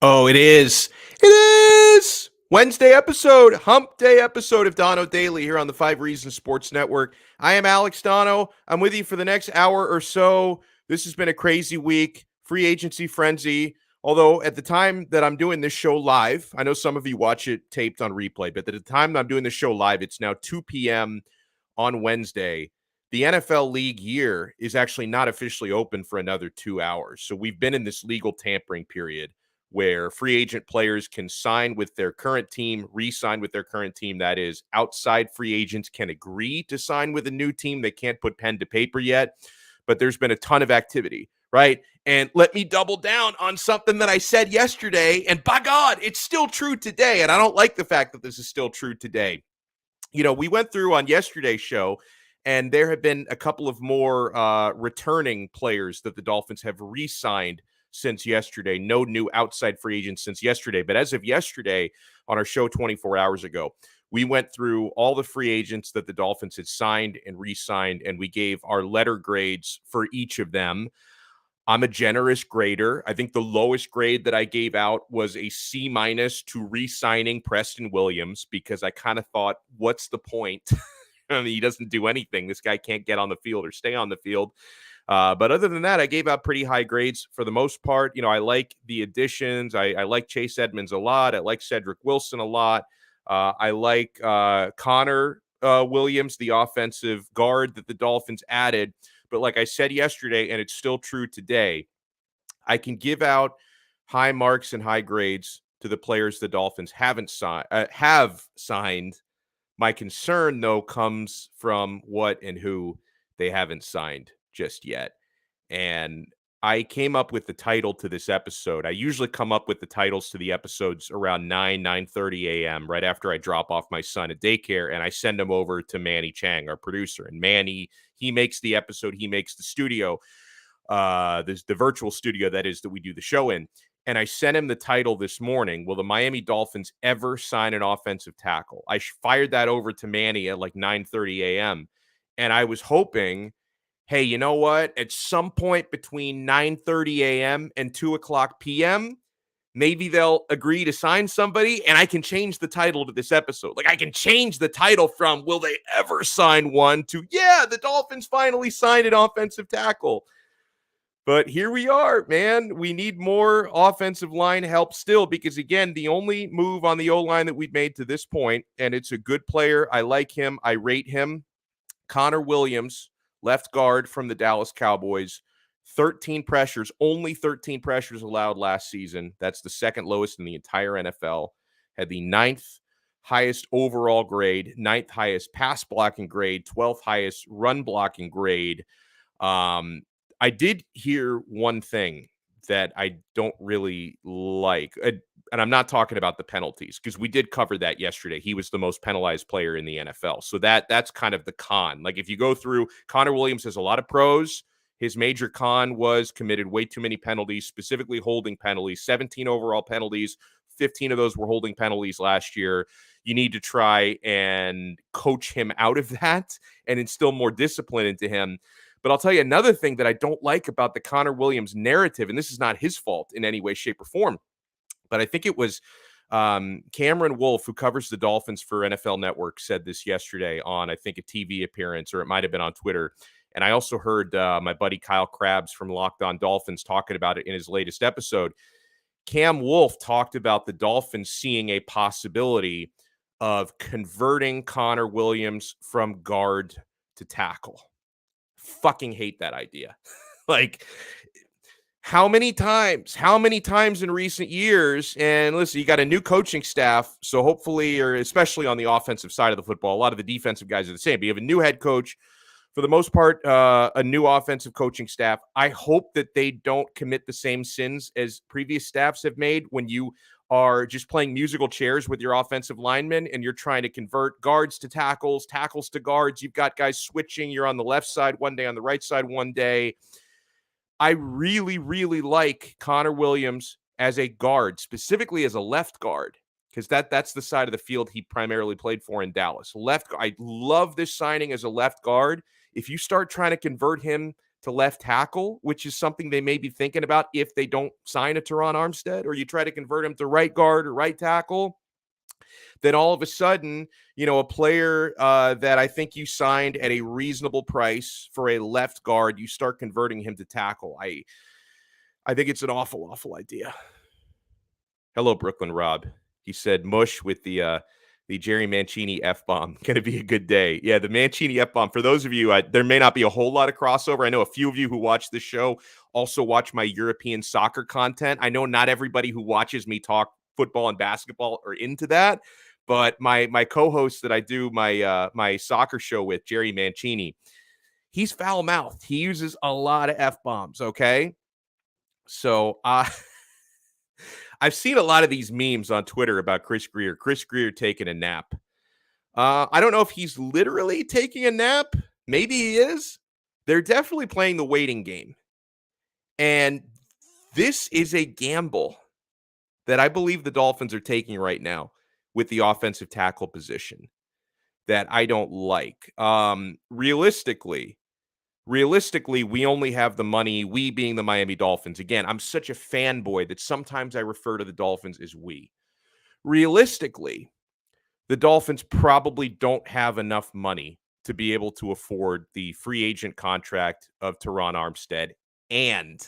Oh, it is. It is Wednesday episode, hump day episode of Donno Daily here on the 5 Reasons Sports Network. I am Alex Donno. I'm with you for the next hour or so. This has been a crazy week, free agency frenzy. Although at the time that I'm doing this show live, I know some of you watch it taped on replay, but at the time that I'm doing this show live, it's now 2 p.m. on Wednesday. The NFL league year is actually not officially open for another 2 hours. So we've been in this legal tampering period where free agent players can sign with their current team, re-sign with their current team. That is, outside free agents can agree to sign with a new team. They can't put pen to paper yet, but there's been a ton of activity, right? And let me double down on something that I said yesterday, and by God, it's still true today. And I don't like the fact that this is still true today. You know, we went through on yesterday's show, and there have been a couple of more returning players that the Dolphins have re-signed since yesterday. No new outside free agents since yesterday. But as of yesterday, on our show 24 hours ago, we went through all the free agents that the Dolphins had signed and re-signed, and we gave our letter grades for each of them. I'm a generous grader. I think the lowest grade that I gave out was a C- to re-signing Preston Williams, because I kind of thought, what's the point? I mean, he doesn't do anything. This guy can't get on the field or stay on the field. But other than that, I gave out pretty high grades for the most part. You know, I like the additions. I like Chase Edmonds a lot. I like Cedric Wilson a lot. I like Connor Williams, the offensive guard that the Dolphins added. But like I said yesterday, and it's still true today, I can give out high marks and high grades to the players the Dolphins have signed. My concern, though, comes from what and who they haven't signed just yet. And I came up with the title to this episode. I usually come up with the titles to the episodes around 9:30 a.m., right after I drop off my son at daycare, and I send them over to Manny Chang, our producer. And Manny, he makes the episode, he makes the studio, the virtual studio, that is, that we do the show in. And I sent him the title this morning. Will the Miami Dolphins ever sign an offensive tackle? I fired that over to Manny at like 9:30 a.m. And I was hoping, hey, you know what? At some point between 9:30 a.m. and 2 o'clock p.m., maybe they'll agree to sign somebody, and I can change the title to this episode. Like, I can change the title from "Will they ever sign one?" to "Yeah, the Dolphins finally signed an offensive tackle." But here we are, man. We need more offensive line help still, because, again, the only move on the O-line that we've made to this point, and it's a good player. I like him. I rate him. Connor Williams, left guard from the Dallas Cowboys, 13 pressures, only 13 pressures allowed last season. That's the second lowest in the entire NFL. Had the ninth highest overall grade, ninth highest pass blocking grade, 12th highest run blocking grade. I did hear one thing that I don't really like, and I'm not talking about the penalties, because we did cover that yesterday. He was the most penalized player in the NFL. So that's kind of the con. Like, if you go through, Connor Williams has a lot of pros. His major con was committed way too many penalties, specifically holding penalties, 17 overall penalties. 15 of those were holding penalties last year. You need to try and coach him out of that and instill more discipline into him. But I'll tell you another thing that I don't like about the Connor Williams narrative, and this is not his fault in any way, shape, or form, but I think it was Cameron Wolfe, who covers the Dolphins for NFL Network, said this yesterday on, I think, a TV appearance, or it might have been on Twitter. And I also heard my buddy Kyle Krabs from Locked On Dolphins talking about it in his latest episode. Cam Wolfe talked about the Dolphins seeing a possibility of converting Connor Williams from guard to tackle. Fucking hate that idea. Like, how many times in recent years, and listen, you got a new coaching staff, so hopefully, or especially on the offensive side of the football, a lot of the defensive guys are the same, but you have a new head coach, for the most part, a new offensive coaching staff. I hope that they don't commit the same sins as previous staffs have made when you are just playing musical chairs with your offensive linemen and you're trying to convert guards to tackles, tackles to guards. You've got guys switching. You're on the left side one day, on the right side one day. I really, really like Connor Williams as a guard, specifically as a left guard, because that's the side of the field he primarily played for in Dallas. I love this signing as a left guard. If you start trying to convert him to left tackle, which is something they may be thinking about if they don't sign a Terron Armstead, or you try to convert him to right guard or right tackle, then all of a sudden, a player that I think you signed at a reasonable price for a left guard, you start converting him to tackle. I think it's an awful, awful idea. Hello, Brooklyn Rob. He said, mush with the Jerry Mancini F-bomb. Going to be a good day. Yeah, the Mancini F-bomb. For those of you, there may not be a whole lot of crossover. I know a few of you who watch this show also watch my European soccer content. I know not everybody who watches me talk football and basketball are into that, but my co-host that I do my soccer show with, Jerry Mancini, he's foul-mouthed. He uses a lot of F-bombs, okay? So I've seen a lot of these memes on Twitter about Chris Grier taking a nap. I don't know if he's literally taking a nap. Maybe he is. They're definitely playing the waiting game. And this is a gamble that I believe the Dolphins are taking right now with the offensive tackle position that I don't like. Realistically, we only have the money, we being the Miami Dolphins. Again, I'm such a fanboy that sometimes I refer to the Dolphins as we. Realistically, the Dolphins probably don't have enough money to be able to afford the free agent contract of Terron Armstead and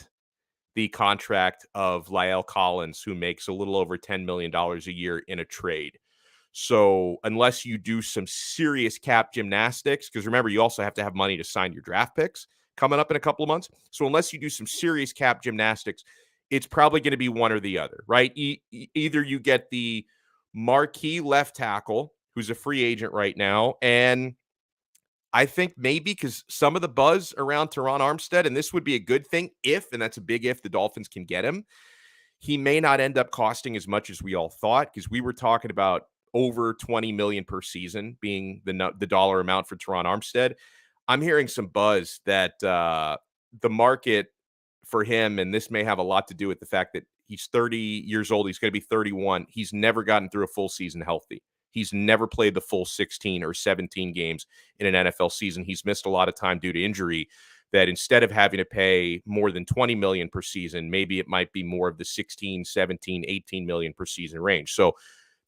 the contract of La'el Collins, who makes a little over $10 million a year in a trade. So unless you do some serious cap gymnastics, because remember, you also have to have money to sign your draft picks coming up in a couple of months. So unless you do some serious cap gymnastics, it's probably going to be one or the other, right? Either you get the marquee left tackle, who's a free agent right now, and I think maybe because some of the buzz around Terron Armstead, and this would be a good thing if, and that's a big if, the Dolphins can get him, he may not end up costing as much as we all thought, because we were talking about over $20 million per season being the dollar amount for Terron Armstead. I'm hearing some buzz that the market for him, and this may have a lot to do with the fact that he's 30 years old. He's going to be 31. He's never gotten through a full season healthy. He's never played the full 16 or 17 games in an NFL season. He's missed a lot of time due to injury. That instead of having to pay more than $20 million per season, maybe it might be more of the 16, 17, 18 million per season range. So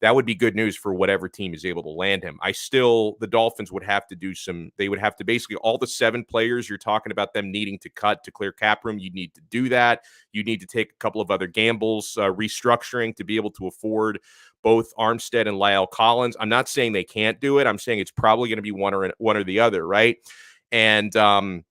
that would be good news for whatever team is able to land him. The Dolphins would have to they would have to basically, all the 7 players you're talking about them needing to cut to clear cap room, you need to do that. You need to take a couple of other gambles, restructuring to be able to afford both Armstead and La'el Collins. I'm not saying they can't do it. I'm saying it's probably going to be one or the other, right? And Terron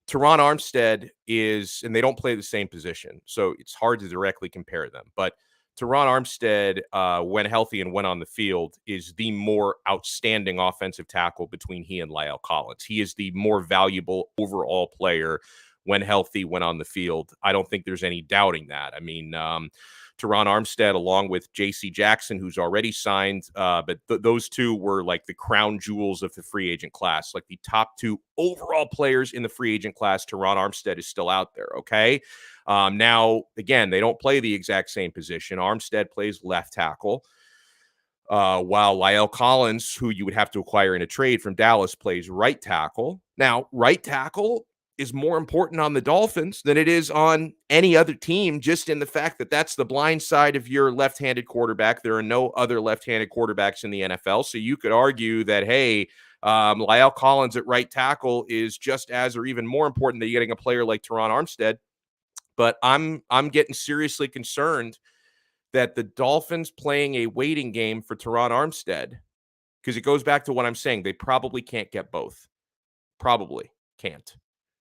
Armstead and they don't play the same position, so it's hard to directly compare them. But Terron Armstead, when healthy and when on the field, is the more outstanding offensive tackle between he and La'el Collins. He is the more valuable overall player when healthy, when on the field. I don't think there's any doubting that. I mean, Terron Armstead, along with J.C. Jackson, who's already signed, but those two were like the crown jewels of the free agent class, like the top 2 overall players in the free agent class. Terron Armstead is still out there, okay? Now, again, they don't play the exact same position. Armstead plays left tackle, while La'el Collins, who you would have to acquire in a trade from Dallas, plays right tackle. Now, right tackle is more important on the Dolphins than it is on any other team, just in the fact that that's the blind side of your left-handed quarterback. There are no other left-handed quarterbacks in the NFL. So you could argue that, hey, La'el Collins at right tackle is just as or even more important than getting a player like Terron Armstead. But I'm getting seriously concerned that the Dolphins playing a waiting game for Terron Armstead, because it goes back to what I'm saying. They probably can't get both. Probably can't.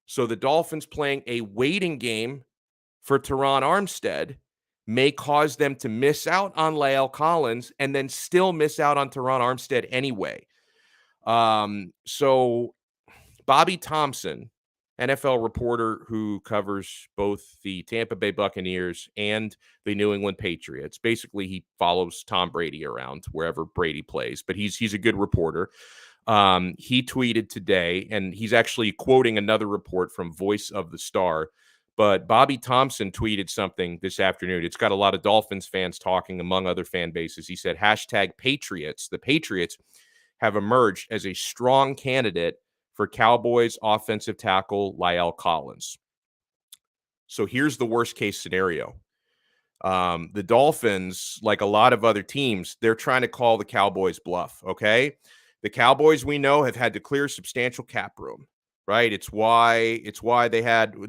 So the Dolphins playing a waiting game for Terron Armstead may cause them to miss out on La'el Collins and then still miss out on Terron Armstead anyway. So Bobby Thompson, NFL reporter who covers both the Tampa Bay Buccaneers and the New England Patriots. Basically, he follows Tom Brady around wherever Brady plays, but he's a good reporter. He tweeted today, and he's actually quoting another report from Voice of the Star. But Bobby Thompson tweeted something this afternoon. It's got a lot of Dolphins fans talking, among other fan bases. He said, #Patriots. The Patriots have emerged as a strong candidate for Cowboys offensive tackle La'el Collins. So here's the worst case scenario. The Dolphins, like a lot of other teams, they're trying to call the Cowboys bluff, okay? The Cowboys, we know, have had to clear substantial cap room, right? It's why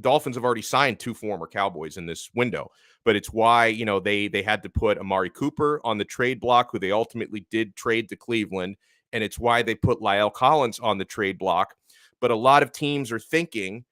Dolphins have already signed 2 former Cowboys in this window, but it's why, they had to put Amari Cooper on the trade block, who they ultimately did trade to Cleveland, and it's why they put La'el Collins on the trade block. But a lot of teams are thinking,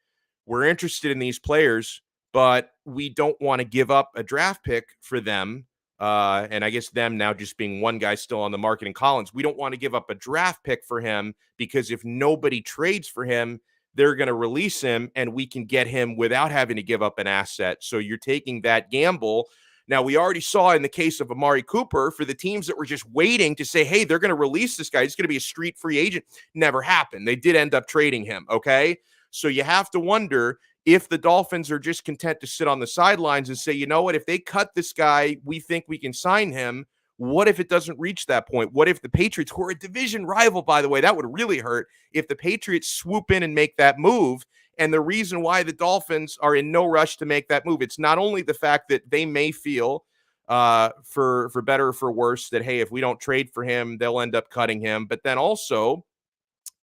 we're interested in these players, but we don't want to give up a draft pick for them. And I guess them now just being one guy still on the market in Collins. We don't want to give up a draft pick for him because if nobody trades for him, they're going to release him and we can get him without having to give up an asset. So you're taking that gamble. Now, we already saw in the case of Amari Cooper, for the teams that were just waiting to say, hey, they're going to release this guy, he's going to be a street free agent, never happened. They did end up trading him, okay? So you have to wonder if the Dolphins are just content to sit on the sidelines and say, you know what, if they cut this guy, we think we can sign him. What if it doesn't reach that point? What if the Patriots, who are a division rival, by the way, that would really hurt if the Patriots swoop in and make that move. And the reason why the Dolphins are in no rush to make that move, it's not only the fact that they may feel for better or for worse that, hey, if we don't trade for him, they'll end up cutting him. But then also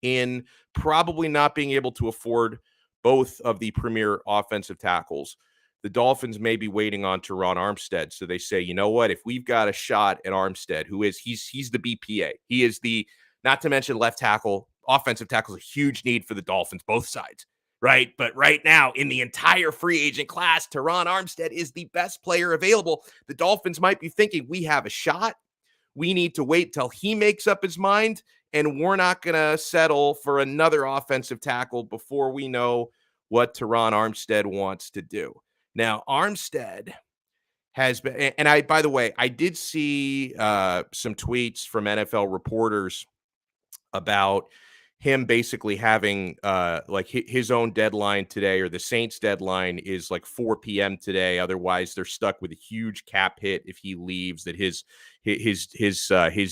in probably not being able to afford both of the premier offensive tackles, the Dolphins may be waiting on Terron Armstead. So they say, you know what, if we've got a shot at Armstead, he's the BPA. He is the, not to mention left tackle, offensive tackle is a huge need for the Dolphins, both sides, right? But right now in the entire free agent class, Terron Armstead is the best player available. The Dolphins might be thinking, we have a shot. We need to wait till he makes up his mind, and we're not going to settle for another offensive tackle before we know what Terron Armstead wants to do. Now, Armstead has been, and by the way, I did see some tweets from NFL reporters about him basically having like his own deadline today, or the Saints deadline is like 4 p.m. today. Otherwise, they're stuck with a huge cap hit if he leaves, that his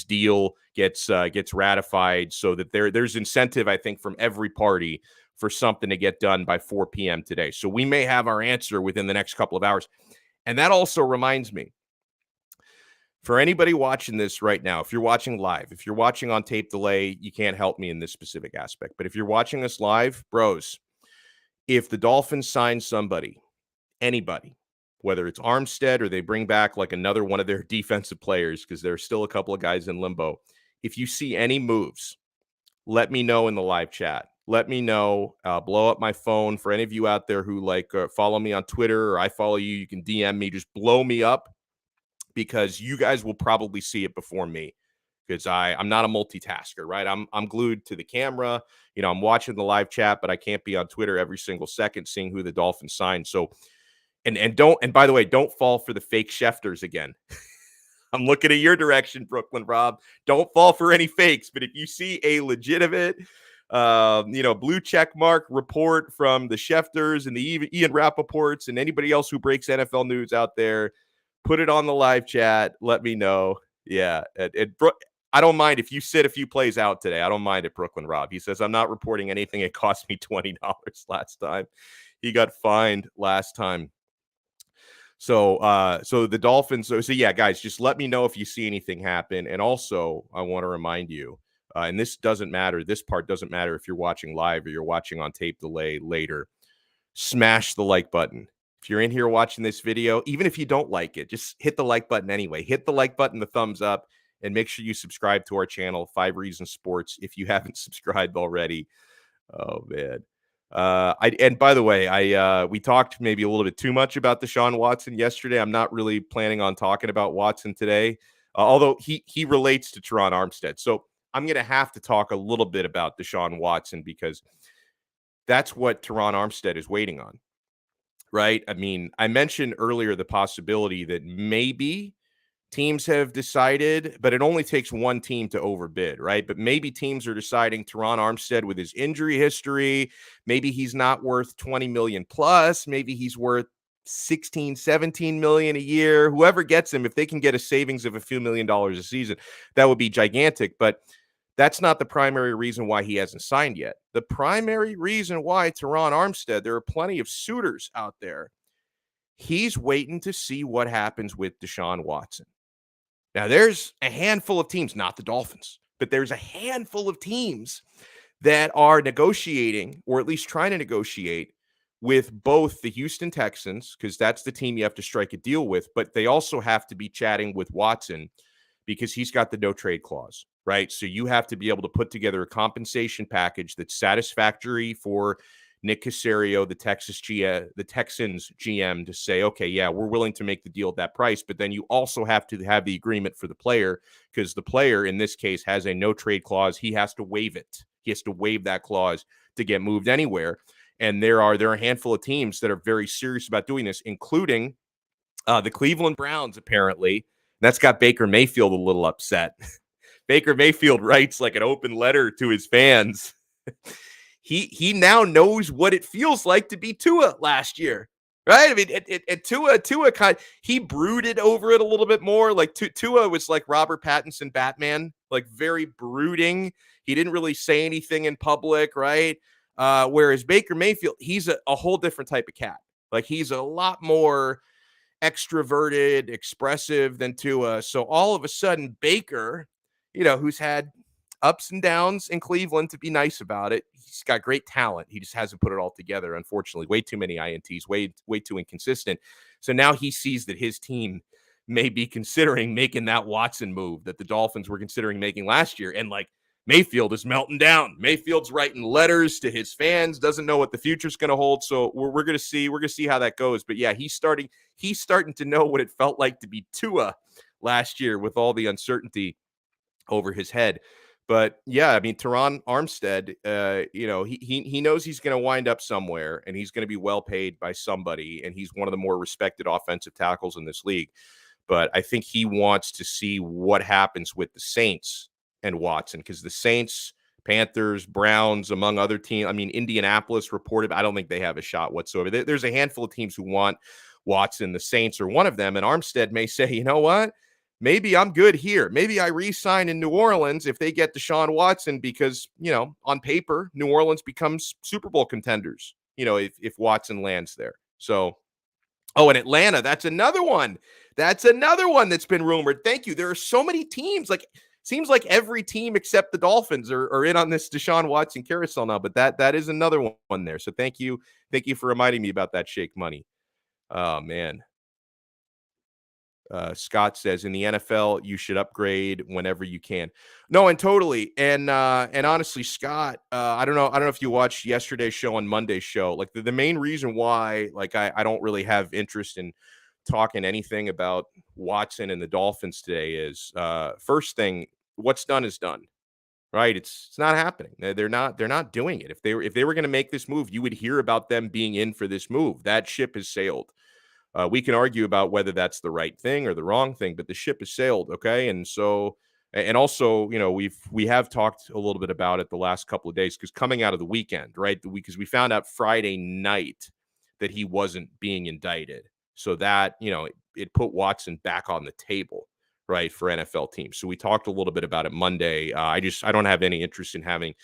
deal gets ratified, so that there's incentive, I think, from every party for something to get done by 4 p.m. today. So we may have our answer within the next couple of hours. And that also reminds me, for anybody watching this right now, if you're watching live, if you're watching on tape delay, you can't help me in this specific aspect. But if you're watching us live, bros, if the Dolphins sign somebody, anybody, whether it's Armstead or they bring back like another one of their defensive players, because there's still a couple of guys in limbo, if you see any moves, let me know in the live chat. Let me know. Blow up my phone. For any of you out there who follow me on Twitter, or I follow you, you can DM me. Just blow me up, because you guys will probably see it before me, because I'm not a multitasker, right? I'm glued to the camera. I'm watching the live chat, but I can't be on Twitter every single second seeing who the Dolphins signed. So, and by the way, don't fall for the fake Schefters again. I'm looking at your direction, Brooklyn Rob. Don't fall for any fakes. But if you see a legitimate, blue check mark report from the Schefters and the Ian Rappaports and anybody else who breaks NFL news out there, put it on the live chat. Let me know. Yeah. I don't mind if you sit a few plays out today. I don't mind it, Brooklyn Rob. He says, I'm not reporting anything. It cost me $20 last time. He got fined last time. So the Dolphins. So yeah, guys, just let me know if you see anything happen. And also, I want to remind you, and this doesn't matter. This part doesn't matter if you're watching live or you're watching on tape delay later. Smash the like button. If you're in here watching this video, even if you don't like it, just hit the like button anyway. Hit the like button, the thumbs up, and make sure you subscribe to our channel, 5 Reasons Sports, if you haven't subscribed already. Oh, man. And by the way, we talked maybe a little bit too much about Deshaun Watson yesterday. I'm not really planning on talking about Watson today, although he relates to Terron Armstead. So I'm going to have to talk a little bit about Deshaun Watson, because that's what Terron Armstead is waiting on, right? I mean, I mentioned earlier the possibility that maybe teams have decided, but it only takes one team to overbid, right? But maybe teams are deciding Terron Armstead, with his injury history, maybe he's not worth 20 million plus, maybe he's worth 16, 17 million a year. Whoever gets him, if they can get a savings of a few $1 million a season, that would be gigantic. But That's not the primary reason why he hasn't signed yet. The primary reason why Terron Armstead, there are plenty of suitors out there. He's waiting to see what happens with Deshaun Watson. Now, there's a handful of teams, not the Dolphins, but there's a handful of teams that are negotiating, or at least trying to negotiate, with both the Houston Texans, because that's the team you have to strike a deal with, but they also have to be chatting with Watson because he's got the no trade clause, right? So you have to be able to put together a compensation package that's satisfactory for Nick Caserio, the Texans GM, to say, okay, yeah, we're willing to make the deal at that price. But then you also have to have the agreement for the player, because the player in this case has a no trade clause. He has to waive it. He has to waive that clause to get moved anywhere. And there are a handful of teams that are very serious about doing this, including the Cleveland Browns, apparently. That's got Baker Mayfield a little upset. Baker Mayfield writes like an open letter to his fans. He now knows what it feels like to be Tua last year, right? I mean, Tua he brooded over it a little bit more. Like Tua was like Robert Pattinson Batman, like very brooding. He didn't really say anything in public, right? Whereas Baker Mayfield, he's a whole different type of cat. Like he's a lot more extroverted, expressive than Tua. So all of a sudden, Baker, who's had ups and downs in Cleveland, to be nice about it, he's got great talent. He just hasn't put it all together, unfortunately. Way too many INTs, way too inconsistent. So now he sees that his team may be considering making that Watson move that the Dolphins were considering making last year. And like Mayfield is melting down. Mayfield's writing letters to his fans, doesn't know what the future's going to hold. So we're going to see. We're going to see how that goes. But yeah, he's starting to know what it felt like to be Tua last year with all the uncertainty over his head. But yeah, I mean, Terron Armstead, he knows he's going to wind up somewhere, and he's going to be well paid by somebody, and he's one of the more respected offensive tackles in this league. But I think he wants to see what happens with the Saints and Watson, because the Saints, Panthers, Browns, among other teams, I mean, Indianapolis reported, I don't think they have a shot whatsoever. There's a handful of teams who want Watson. The Saints are one of them, and Armstead may say, you know what? Maybe I'm good here. Maybe I re-sign in New Orleans if they get Deshaun Watson, because, on paper, New Orleans becomes Super Bowl contenders, if Watson lands there. So, and Atlanta, that's another one. That's another one that's been rumored. Thank you. There are so many teams. Like, seems like every team except the Dolphins are in on this Deshaun Watson carousel now, but that is another one there. So thank you. Thank you for reminding me about that Shake Money. Oh, man. Scott says, in the NFL, you should upgrade whenever you can. No, and totally. And honestly, Scott, I don't know if you watched yesterday's show and Monday's show. Like the main reason why, like, I don't really have interest in talking anything about Watson and the Dolphins today is, first thing, what's done is done. Right? It's not happening. They're not doing it. If they were going to make this move, you would hear about them being in for this move. That ship has sailed. We can argue about whether that's the right thing or the wrong thing, but the ship has sailed. Okay. And so, and also, we have talked a little bit about it the last couple of days, because coming out of the weekend, right? Because we found out Friday night that he wasn't being indicted. So that, it put Watson back on the table, right, for NFL teams. So we talked a little bit about it Monday. I don't have any interest in having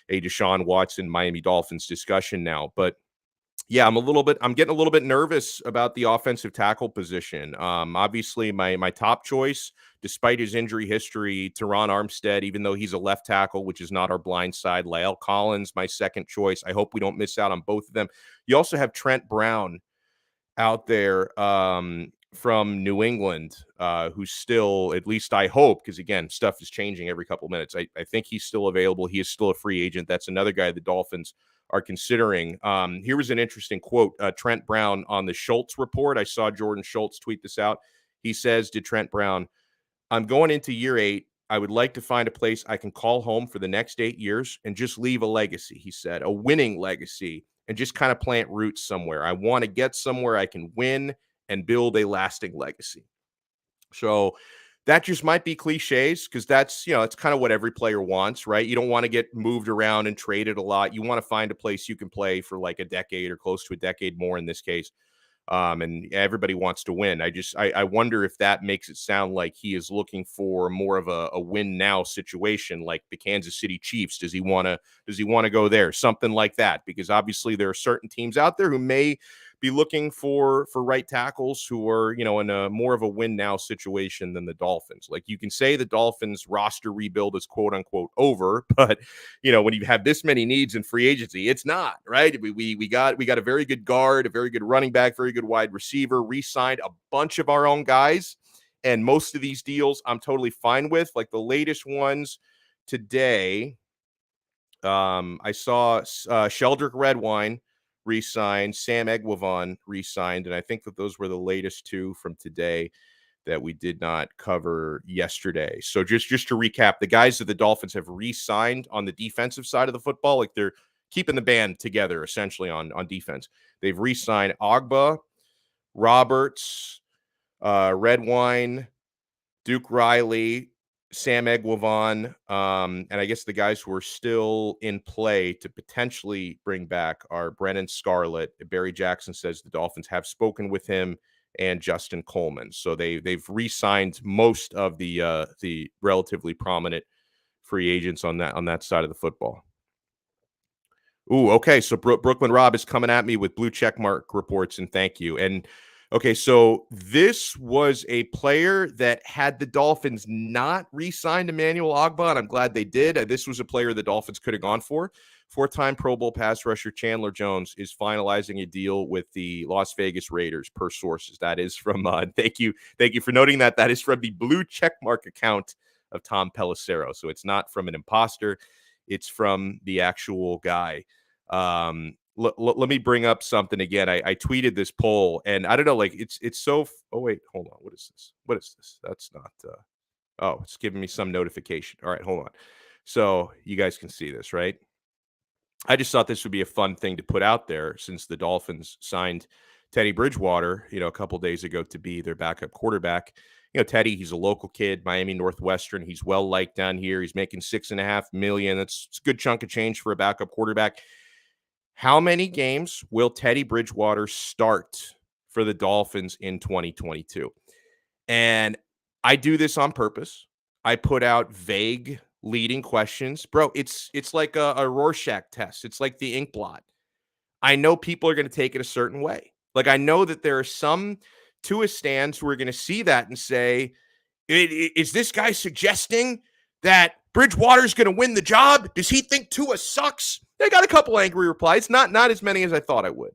a Deshaun Watson Miami Dolphins discussion now, but yeah, I'm getting a little bit nervous about the offensive tackle position. Obviously my top choice, despite his injury history, Terron Armstead, even though he's a left tackle, which is not our blind side. La'el Collins, my second choice. I hope we don't miss out on both of them. You also have Trent Brown out there from New England, who's still, at least I hope, because again, stuff is changing every couple of minutes. I think he's still available. He is still a free agent. That's another guy the Dolphins are considering. Here was an interesting quote. Trent Brown on the Schultz report. I saw Jordan Schultz tweet this out. He says to Trent Brown, I'm going into year 8. I would like to find a place I can call home for the next 8 years and just leave a legacy, he said, a winning legacy, and just kind of plant roots somewhere. I want to get somewhere I can win and build a lasting legacy. So that just might be cliches, because that's, it's kind of what every player wants, right? You don't want to get moved around and traded a lot. You want to find a place you can play for like a decade or close to a decade more in this case. and everybody wants to win. I wonder if that makes it sound like he is looking for more of a win now situation, like the Kansas City Chiefs. Does he want to go there? Something like that, because obviously there are certain teams out there who may be looking for right tackles who are, in a more of a win now situation than the Dolphins. Like, you can say the Dolphins roster rebuild is quote unquote over, but when you have this many needs in free agency, it's not, right? We got a very good guard, a very good running back, very good wide receiver, re-signed a bunch of our own guys, and most of these deals I'm totally fine with. Like the latest ones today, I saw Sheldrick Redwine re-signed, Sam Egwavon re-signed, and I think that those were the latest two from today that we did not cover yesterday. So just to recap, the guys that the Dolphins have re-signed on the defensive side of the football, like they're keeping the band together essentially on defense. They've re-signed Ogba, Roberts, Redwine, Duke Riley, Sam Egwavon, and I guess the guys who are still in play to potentially bring back are Brennan Scarlett. Barry Jackson says the Dolphins have spoken with him, and Justin Coleman. So they've re-signed most of the relatively prominent free agents on that side of the football. Ooh, okay. So Brooklyn Rob is coming at me with blue checkmark reports, and thank you. And okay, so this was a player that had the Dolphins not re-signed Emmanuel Ogbah, and I'm glad they did. This was a player the Dolphins could have gone for. Four-time Pro Bowl pass rusher Chandler Jones is finalizing a deal with the Las Vegas Raiders, per sources. That is from, thank you for noting that. That is from the blue checkmark account of Tom Pelissero. So it's not from an imposter. It's from the actual guy. Let me bring up something again. I tweeted this poll, and I don't know, like it's so. Oh wait, hold on. What is this? That's not. Oh, it's giving me some notification. All right, hold on. So you guys can see this, right? I just thought this would be a fun thing to put out there since the Dolphins signed Teddy Bridgewater, a couple days ago to be their backup quarterback. Teddy, he's a local kid, Miami Northwestern. He's well liked down here. He's making $6.5 million. That's a good chunk of change for a backup quarterback. How many games will Teddy Bridgewater start for the Dolphins in 2022? And I do this on purpose. I put out vague leading questions. Bro, it's like a Rorschach test. It's like the ink blot. I know people are going to take it a certain way. Like, I know that there are some Tua stands who are going to see that and say, is this guy suggesting that Bridgewater's going to win the job? Does he think Tua sucks? They got a couple angry replies, not as many as I thought I would.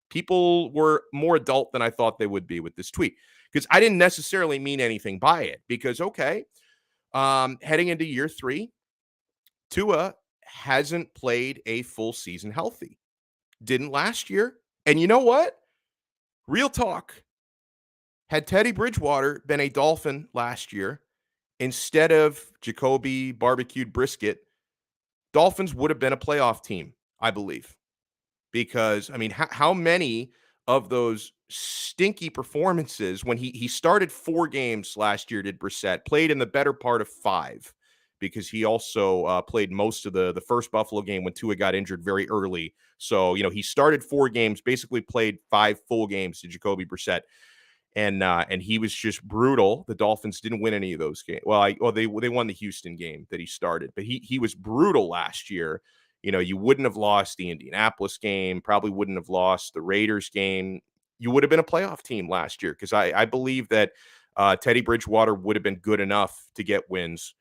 People were more adult than I thought they would be with this tweet, because I didn't necessarily mean anything by it. Because, okay, heading into year 3, Tua hasn't played a full season healthy. Didn't last year. And you know what? Real talk. Had Teddy Bridgewater been a Dolphin last year, instead of Jacoby barbecued brisket, Dolphins would have been a playoff team, I believe. Because, I mean, how many of those stinky performances when he started 4 games last year, did Brissett, played in the better part of 5, because he also played most of the first Buffalo game when Tua got injured very early. So, he started 4 games, basically played 5 full games to Jacoby Brissett. And he was just brutal. The Dolphins didn't win any of those games. Well, they won the Houston game that he started, but he was brutal last year. You wouldn't have lost the Indianapolis game, probably wouldn't have lost the Raiders game. You would have been a playoff team last year, because I believe that Teddy Bridgewater would have been good enough to get wins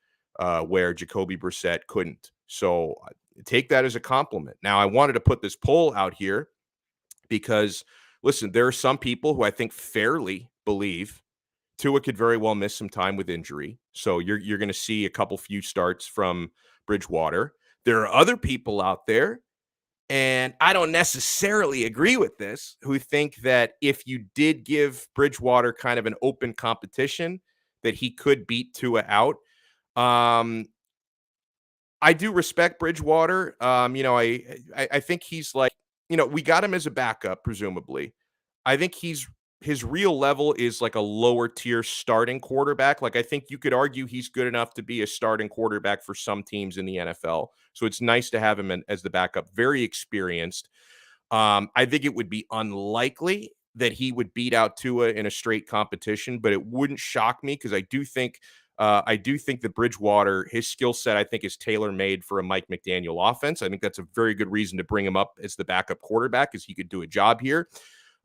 where Jacoby Brissett couldn't. So take that as a compliment. Now, I wanted to put this poll out here because, listen, there are some people who I think fairly believe Tua could very well miss some time with injury. So you're going to see a couple few starts from Bridgewater. There are other people out there, and I don't necessarily agree with this, who think that if you did give Bridgewater kind of an open competition, that he could beat Tua out. I do respect Bridgewater. I think he's like, we got him as a backup, presumably. I think his real level is like a lower tier starting quarterback. Like, I think you could argue he's good enough to be a starting quarterback for some teams in the NFL. So it's nice to have him as the backup, very experienced. I think it would be unlikely that he would beat out Tua in a straight competition, but it wouldn't shock me because I do think that Bridgewater, his skill set, I think, is tailor-made for a Mike McDaniel offense. I think that's a very good reason to bring him up as the backup quarterback, because he could do a job here.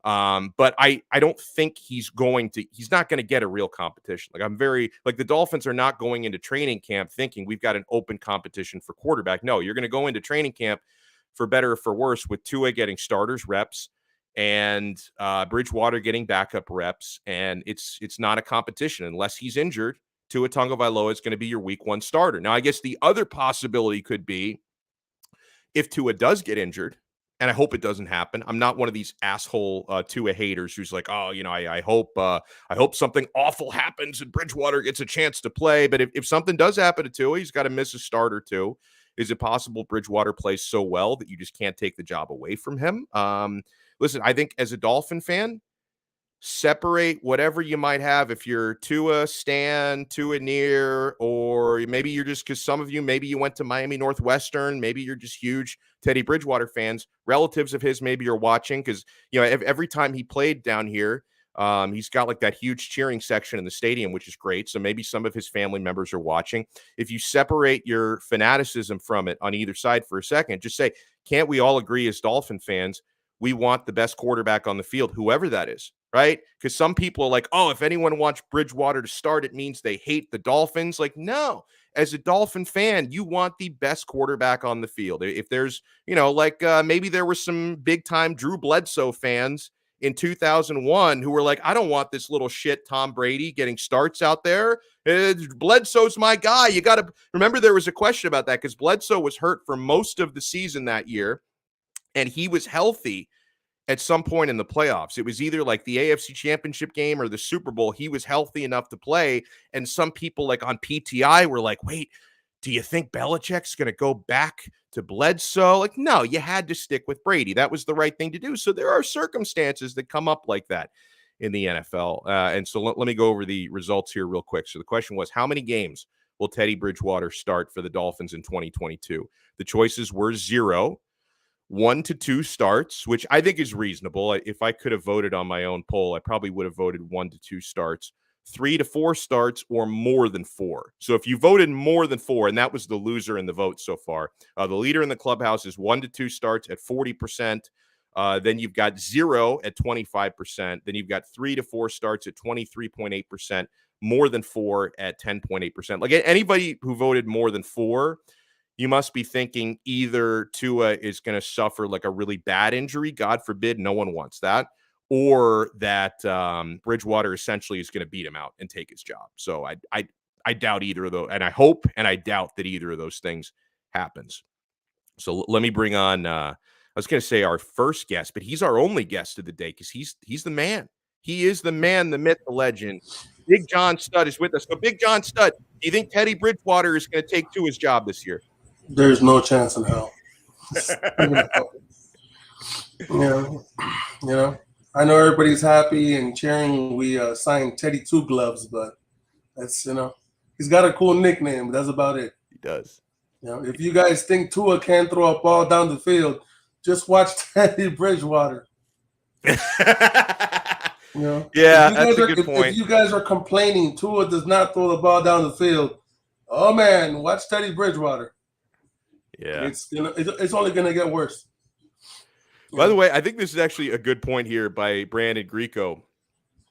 But I don't think he's not going to get a real competition. The Dolphins are not going into training camp thinking we've got an open competition for quarterback. No, you're going to go into training camp, for better or for worse, with Tua getting starters reps and Bridgewater getting backup reps. And it's not a competition unless he's injured. Tua Tagovailoa is going to be your week 1 starter. Now, I guess the other possibility could be if Tua does get injured, and I hope it doesn't happen. I'm not one of these asshole Tua haters who's like, oh, I hope something awful happens and Bridgewater gets a chance to play. But if something does happen to Tua, he's got to miss a start or two. Is it possible Bridgewater plays so well that you just can't take the job away from him? Listen, I think as a Dolphin fan, separate whatever you might have. If you're Tua stan, Tua near, or maybe you're just, because some of you, maybe you went to Miami Northwestern, maybe you're just huge Teddy Bridgewater fans, relatives of his maybe you're watching, because every time he played down here, he's got like that huge cheering section in the stadium, which is great. So maybe some of his family members are watching. If you separate your fanaticism from it on either side for a second, just say, can't we all agree as Dolphin fans, we want the best quarterback on the field, whoever that is, right? Because some people are like, oh, if anyone wants Bridgewater to start, it means they hate the Dolphins. Like, no, as a Dolphin fan, you want the best quarterback on the field. If there's, maybe there were some big time Drew Bledsoe fans in 2001 who were like, I don't want this little shit Tom Brady getting starts out there. Bledsoe's my guy. You got to remember there was a question about that because Bledsoe was hurt for most of the season that year. And he was healthy at some point in the playoffs. It was either like the AFC Championship game or the Super Bowl. He was healthy enough to play. And some people like on PTI were like, wait, do you think Belichick's going to go back to Bledsoe? Like, no, you had to stick with Brady. That was the right thing to do. So there are circumstances that come up like that in the NFL. And so let me go over the results here real quick. So the question was, how many games will Teddy Bridgewater start for the Dolphins in 2022? The choices were 0, 1 to 2 starts, which I think is reasonable. If I could have voted on my own poll, I probably would have voted 1 to 2 starts, 3 to 4 starts, or more than 4. So if you voted more than 4, and that was the loser in the vote so far, the leader in the clubhouse is 1 to 2 starts at 40%. Then you've got 0 at 25%. Then you've got 3 to 4 starts at 23.8%, more than 4 at 10.8%. Like anybody who voted more than 4, you must be thinking either Tua is going to suffer like a really bad injury, God forbid, no one wants that, or that Bridgewater essentially is going to beat him out and take his job. So I doubt either of those, and I hope and I doubt that either of those things happens. So let me bring on, I was going to say our first guest, but he's our only guest of the day because he's the man. He is the man, the myth, the legend. Big John Stud is with us. So Big John Stud, do you think Teddy Bridgewater is going to take Tua's job this year? There's no chance in hell. I know everybody's happy and cheering. We signed Teddy Two Gloves, but that's he's got a cool nickname, but that's about it. He does. If you guys think Tua can't throw a ball down the field, just watch Teddy Bridgewater. Yeah, that's a good point. If you guys are complaining Tua does not throw the ball down the field, oh man, watch Teddy Bridgewater. Yeah, it's only gonna get worse. By the way, I think this is actually a good point here by Brandon Grieco,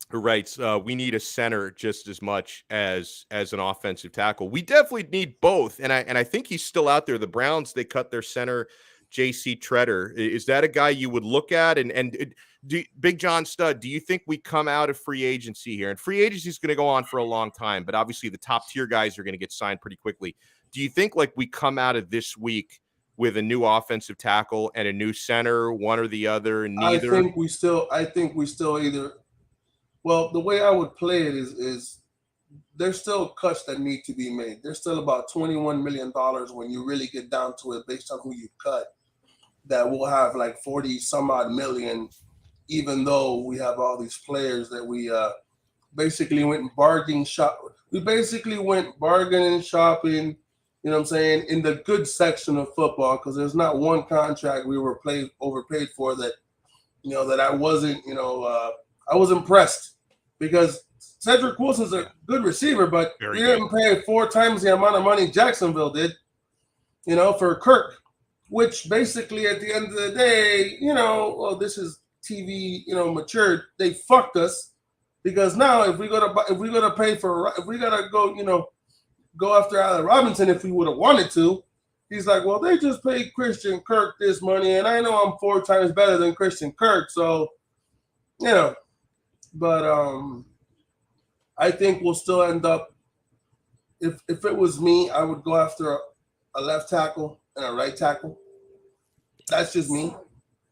who writes, we need a center just as much as an offensive tackle. We definitely need both. And I think he's still out there. The Browns, they cut their center, J.C. Treader. Is that a guy you would look at? Big John Stud, do you think we come out of free agency here? And free agency is going to go on for a long time, but obviously the top tier guys are going to get signed pretty quickly. Do you think like we come out of this week with a new offensive tackle and a new center, one or the other, neither? I think we still either. Well, the way I would play it is there's still cuts that need to be made. There's still about $21 million when you really get down to it based on who you cut, that we'll have like 40 some odd million, even though we have all these players that we basically went bargaining shop. We basically went bargaining shopping, you know what I'm saying, in the good section of football, because there's not one contract we were overpaid for that that I wasn't, I was impressed because Cedric Wilson's a good receiver, but Very we didn't pay 4 times the amount of money Jacksonville did, for Kirk, which basically at the end of the day, this is TV, matured. They fucked us because now if we gotta go after Allen Robinson if we would have wanted to, he's like, well, they just paid Christian Kirk this money, and I know I'm 4 times better than Christian Kirk, so but I think we'll still end up. If it was me, I would go after a left tackle and a right tackle. That's just me.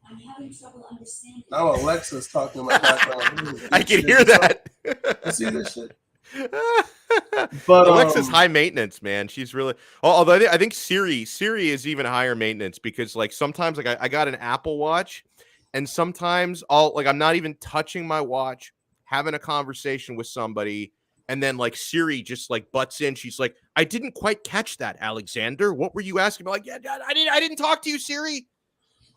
I'm having trouble understanding. Now Alexa's talking in my background. I can hear that. You see this shit? But Alexa's high maintenance, man. She's really. Although I think Siri is even higher maintenance because like sometimes like I got an Apple Watch, and sometimes I'm not even touching my watch, having a conversation with somebody, and then like Siri just like butts in. She's like, "I didn't quite catch that, Alexander. What were you asking?" I'm like, "Yeah, I didn't talk to you, Siri."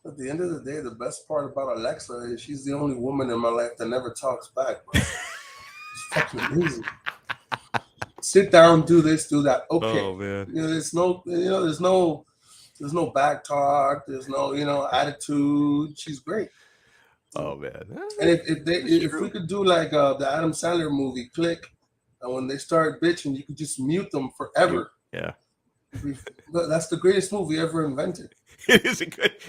At the end of the day, the best part about Alexa is she's the only woman in my life that never talks back, bro. It's fucking amazing. Sit down, do this, do that. Okay. Oh man. There's no back talk. There's no, attitude. She's great. Oh man. And if we could do like the Adam Sandler movie, Click, and when they start bitching, you could just mute them forever. Yeah. That's the greatest movie ever invented. It is a great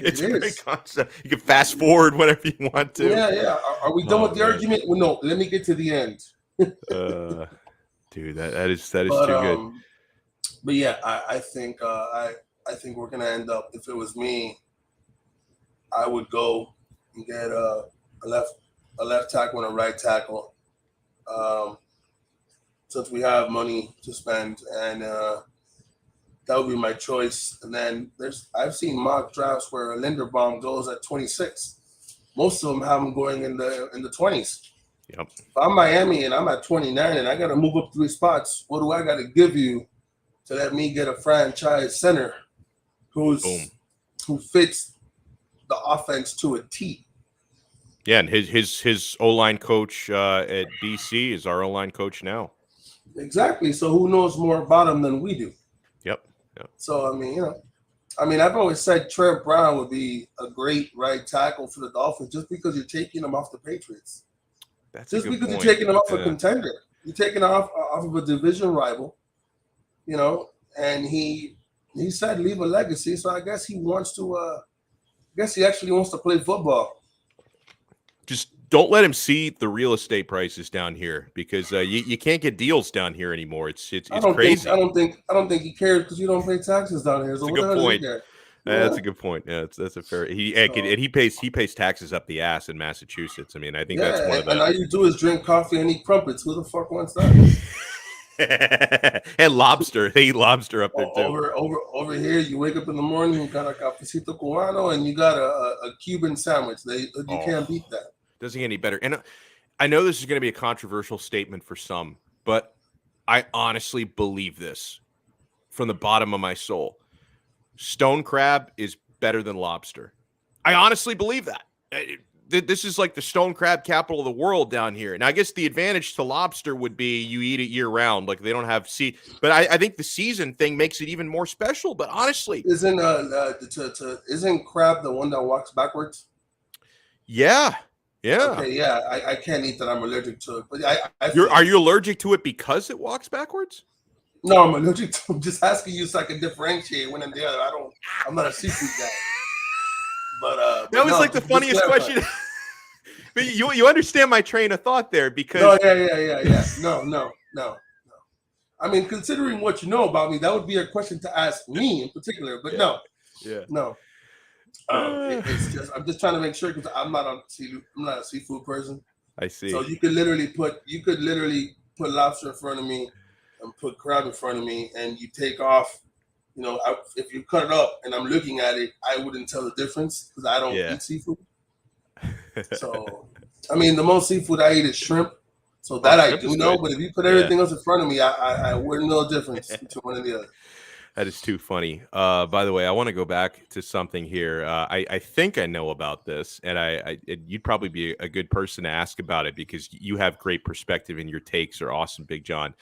concept. You can fast forward whenever you want to. Yeah. Are we done with the argument? Well, no. Let me get to the end. Dude, that is too good. But yeah, I think I think we're gonna end up. If it was me, I would go and get a left tackle and a right tackle. Since we have money to spend, and that would be my choice. And then I've seen mock drafts where Linderbaum goes at 26. Most of them have him going in the 20s. Yep. If I'm Miami and I'm at 29 and I got to move up 3 spots, what do I got to give you to let me get a franchise center who fits the offense to a T? Yeah, and his O-line coach at BC is our O-line coach now. Exactly. So who knows more about him than we do? Yep. So I've always said Trent Brown would be a great right tackle for the Dolphins just because you're taking him off the Patriots. Just because you're taking him off a contender. You're taking him off of a division rival, and he said leave a legacy. So I guess he wants to he actually wants to play football. Just don't let him see the real estate prices down here because you can't get deals down here anymore. It's crazy. I don't think he cares because you don't pay taxes down here. So that's a good point. That's a good point. Yeah, that's a fair. He pays taxes up the ass in Massachusetts. I mean, I think that's one of the. And all you do is drink coffee and eat crumpets. Who the fuck wants that? And lobster. They eat lobster up there too. Over here, you wake up in the morning, you got a cafecito cubano, and you got a Cuban sandwich. You can't beat that. Doesn't get any better. And I know this is going to be a controversial statement for some, but I honestly believe this from the bottom of my soul. Stone crab is better than lobster. I honestly believe that. This is like the stone crab capital of the world down here. And I guess the advantage to lobster would be you eat it year round. Like they don't have but I think the season thing makes it even more special. But honestly, isn't crab the one that walks backwards? Yeah. Okay, yeah. I can't eat that. I'm allergic to it. But are you allergic to it because it walks backwards? No, I'm allergic to. I'm just asking you so I can differentiate one and the other. I'm not a seafood guy. But that was like the funniest question. But you understand my train of thought there because yeah. No. I mean, considering what you know about me, that would be a question to ask me in particular. But no. It's just I'm just trying to make sure because I'm not a seafood person. I see. So you could literally put lobster in front of me and put crab in front of me, and you take off. If you cut it up and I'm looking at it, I wouldn't tell the difference because I don't eat seafood. So, I mean, the most seafood I eat is shrimp. So that I do know, but if you put everything else in front of me, I wouldn't know the difference between one and the other. That is too funny. By the way, I want to go back to something here. I think I know about this, and you'd probably be a good person to ask about it because you have great perspective and your takes are awesome, Big John.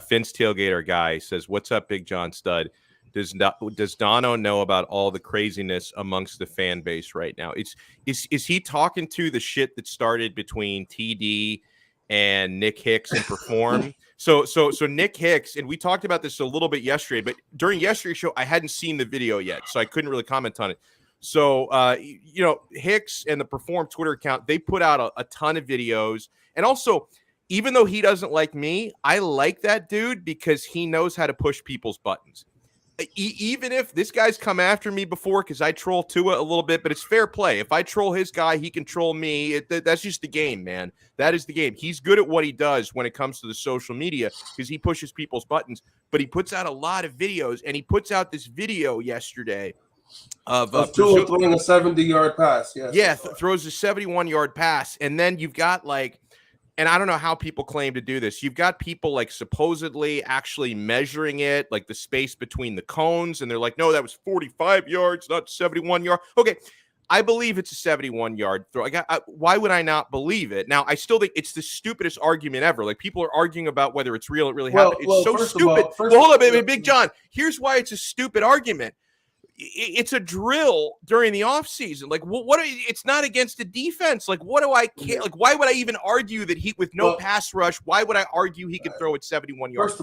Finn's Tailgater guy says, "What's up, Big John Stud? Does Donno know about all the craziness amongst the fan base right now? Is he talking to the shit that started between TD and Nick Hicks and Perform?" So Nick Hicks, and we talked about this a little bit yesterday, but during yesterday's show, I hadn't seen the video yet, so I couldn't really comment on it. So, Hicks and the Perform Twitter account, they put out a ton of videos. And also, even though he doesn't like me, I like that dude because he knows how to push people's buttons. Even if this guy's come after me before because I troll Tua a little bit, but it's fair play. If I troll his guy, he can troll me. That's just the game, man. That is the game. He's good at what he does when it comes to the social media because he pushes people's buttons, but he puts out a lot of videos, and he puts out this video yesterday of Tua throwing a 70-yard pass. Yes. Yeah, throws a 71-yard pass, and then you've got and I don't know how people claim to do this. You've got people supposedly actually measuring it, like the space between the cones, and they're like, no, that was 45 yards, not 71 yards. Okay, I believe it's a 71-yard throw. Why would I not believe it? Now, I still think it's the stupidest argument ever. People are arguing about whether it's real, it really happened. It's so stupid. Hold on, baby, Big John. Here's why it's a stupid argument. It's a drill during the offseason. It's not against the defense. What do I care? Why would I even argue that with no pass rush, why would I argue he could throw it 71 yards?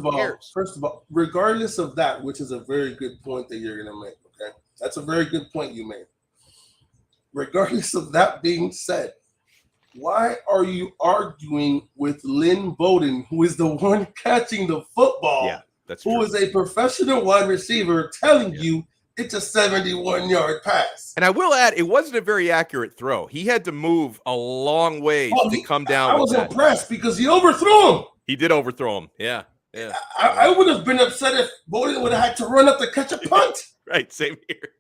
First of all, regardless of that, which is a very good point that you're going to make, okay? That's a very good point you made. Regardless of that being said, why are you arguing with Lynn Bowden, who is the one catching the football? Yeah, that's true. Who is a professional wide receiver telling you it's a 71-yard pass. And I will add, it wasn't a very accurate throw. He had to move a long way to come down. I was impressed because he overthrew him. He did overthrow him. Yeah. I would have been upset if Bowden would have had to run up to catch a punt. Right, same here.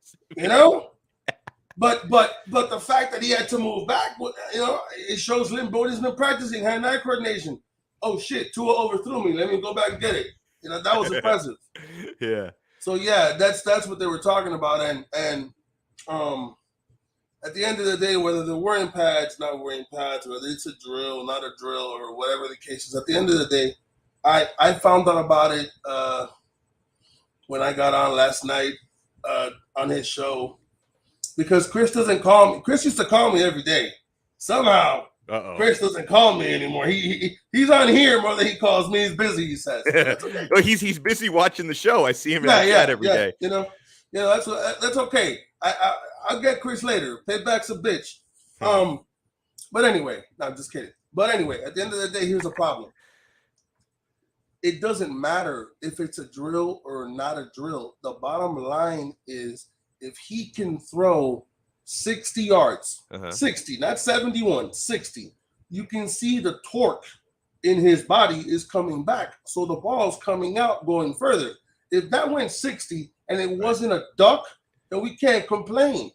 But the fact that he had to move back, it shows Lynn Bowden's been practicing hand-eye coordination. Oh shit, Tua overthrew me. Let me go back and get it. That was impressive. Yeah. So yeah, that's what they were talking about, and at the end of the day, whether they're wearing pads, not wearing pads, whether it's a drill, not a drill, or whatever the case is, at the end of the day, I found out about it when I got on last night on his show because Chris doesn't call me. Chris used to call me every day. Somehow, Chris doesn't call me anymore. He's on here more than he calls me. He's busy, he says. Okay. Well, he's busy watching the show. I see him in the chat every day. That's okay. I'll get Chris later. Payback's a bitch. But anyway, no, I'm just kidding. But anyway, at the end of the day, here's the problem. It doesn't matter if it's a drill or not a drill. The bottom line is if he can throw 60 yards, 60, not 71, 60. You can see the torque in his body is coming back. So the ball's coming out, going further. If that went 60 and it wasn't a duck, then we can't complain.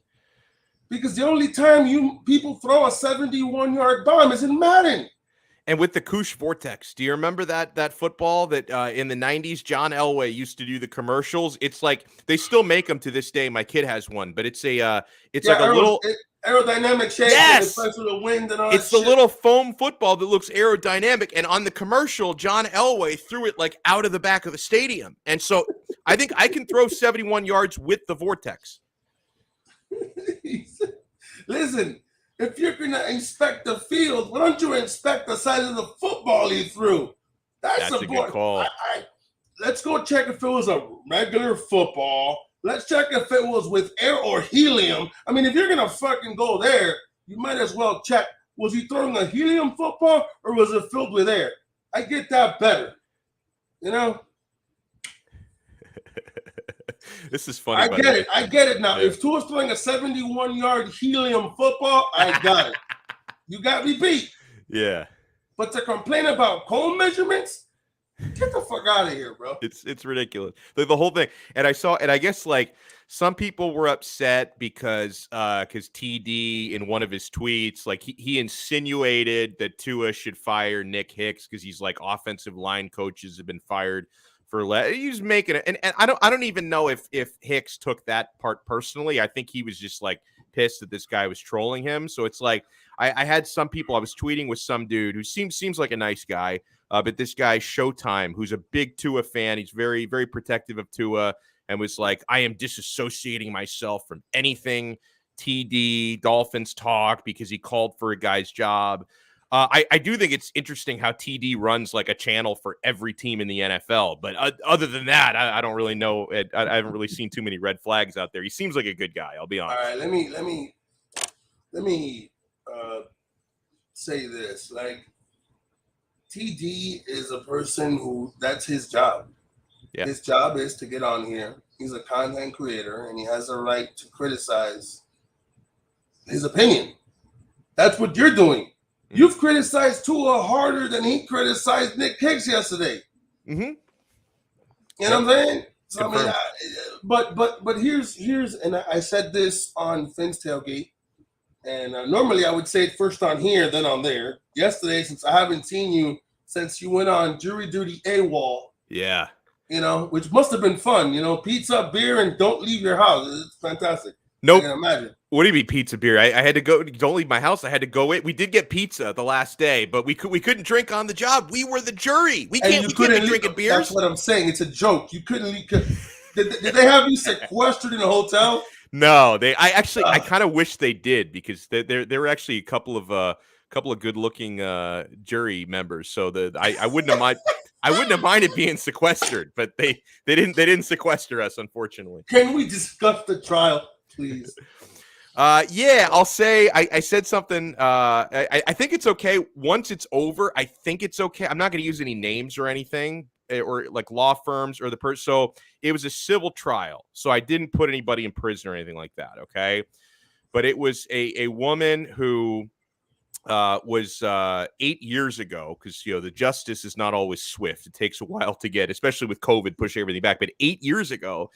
Because the only time people throw a 71-yard bomb is in Madden. And with the Koosh Vortex, do you remember that football that in the 90s, John Elway used to do the commercials? It's they still make them to this day. My kid has one, but it's a little aerodynamic shape. Yes, the wind and all it's the little foam football that looks aerodynamic. And on the commercial, John Elway threw it out of the back of the stadium. And so I think I can throw 71 yards with the Vortex. Listen. If you're going to inspect the field, why don't you inspect the size of the football he threw? That's a good call. Let's go check if it was a regular football. Let's check if it was with air or helium. I mean, if you're going to fucking go there, you might as well check, was he throwing a helium football or was it filled with air? I get that better. This is funny. I get it now. Yeah. If Tua's throwing a 71-yard helium football, I got it. You got me beat. Yeah. But to complain about cone measurements, get the fuck out of here, bro. It's ridiculous. The whole thing. And I guess some people were upset because TD in one of his tweets, he insinuated that Tua should fire Nick Hicks because he's offensive line coaches have been fired He's making it, and I don't even know if Hicks took that part personally. I think he was just like pissed that this guy was trolling him. So it's like I had some people. I was tweeting with some dude who seems like a nice guy, but this guy Showtime, who's a big Tua fan, he's very very protective of Tua, and was like, I am disassociating myself from anything TD Dolphins talk because he called for a guy's job. I do think it's interesting how TD runs like a channel for every team in the NFL. But other than that, I don't really know. I haven't really seen too many red flags out there. He seems like a good guy. I'll be honest. All right, let me say this. Like, TD is a person who that's his job. Yeah. His job is to get on here. He's a content creator, and he has a right to criticize his opinion. That's what you're doing. You've criticized Tua harder than he criticized Nick Hicks yesterday. Mm-hmm. You know what I'm saying? So Confirmed. I mean, but here's and I said this on Finn's Tailgate, and normally I would say it first on here, then on there. Yesterday, since I haven't seen you since you went on jury duty AWOL. Yeah. You know, which must have been fun. You know, pizza, beer, and don't leave your house. It's fantastic. Nope. I can imagine. What do you mean pizza beer? I had to go. Don't leave my house. I had to go in. We did get pizza the last day, but we couldn't drink on the job. We were the jury. We can't be drinking beers. That's what I'm saying. It's a joke. You couldn't leave. Did they have you sequestered in a hotel? No, I kind of wish they did because there were actually a couple of good looking jury members. So I wouldn't have mind. I wouldn't have minded being sequestered, but they didn't sequester us, unfortunately. Can we discuss the trial, please? Yeah, I'll say I said something. I think it's okay once it's over. I think it's okay. I'm not going to use any names or anything or like law firms or the person. So it was a civil trial. So I didn't put anybody in prison or anything like that. Okay. But it was a woman who was 8 years ago, because the justice is not always swift. It takes a while to get, especially with COVID, pushing everything back. But 8 years ago,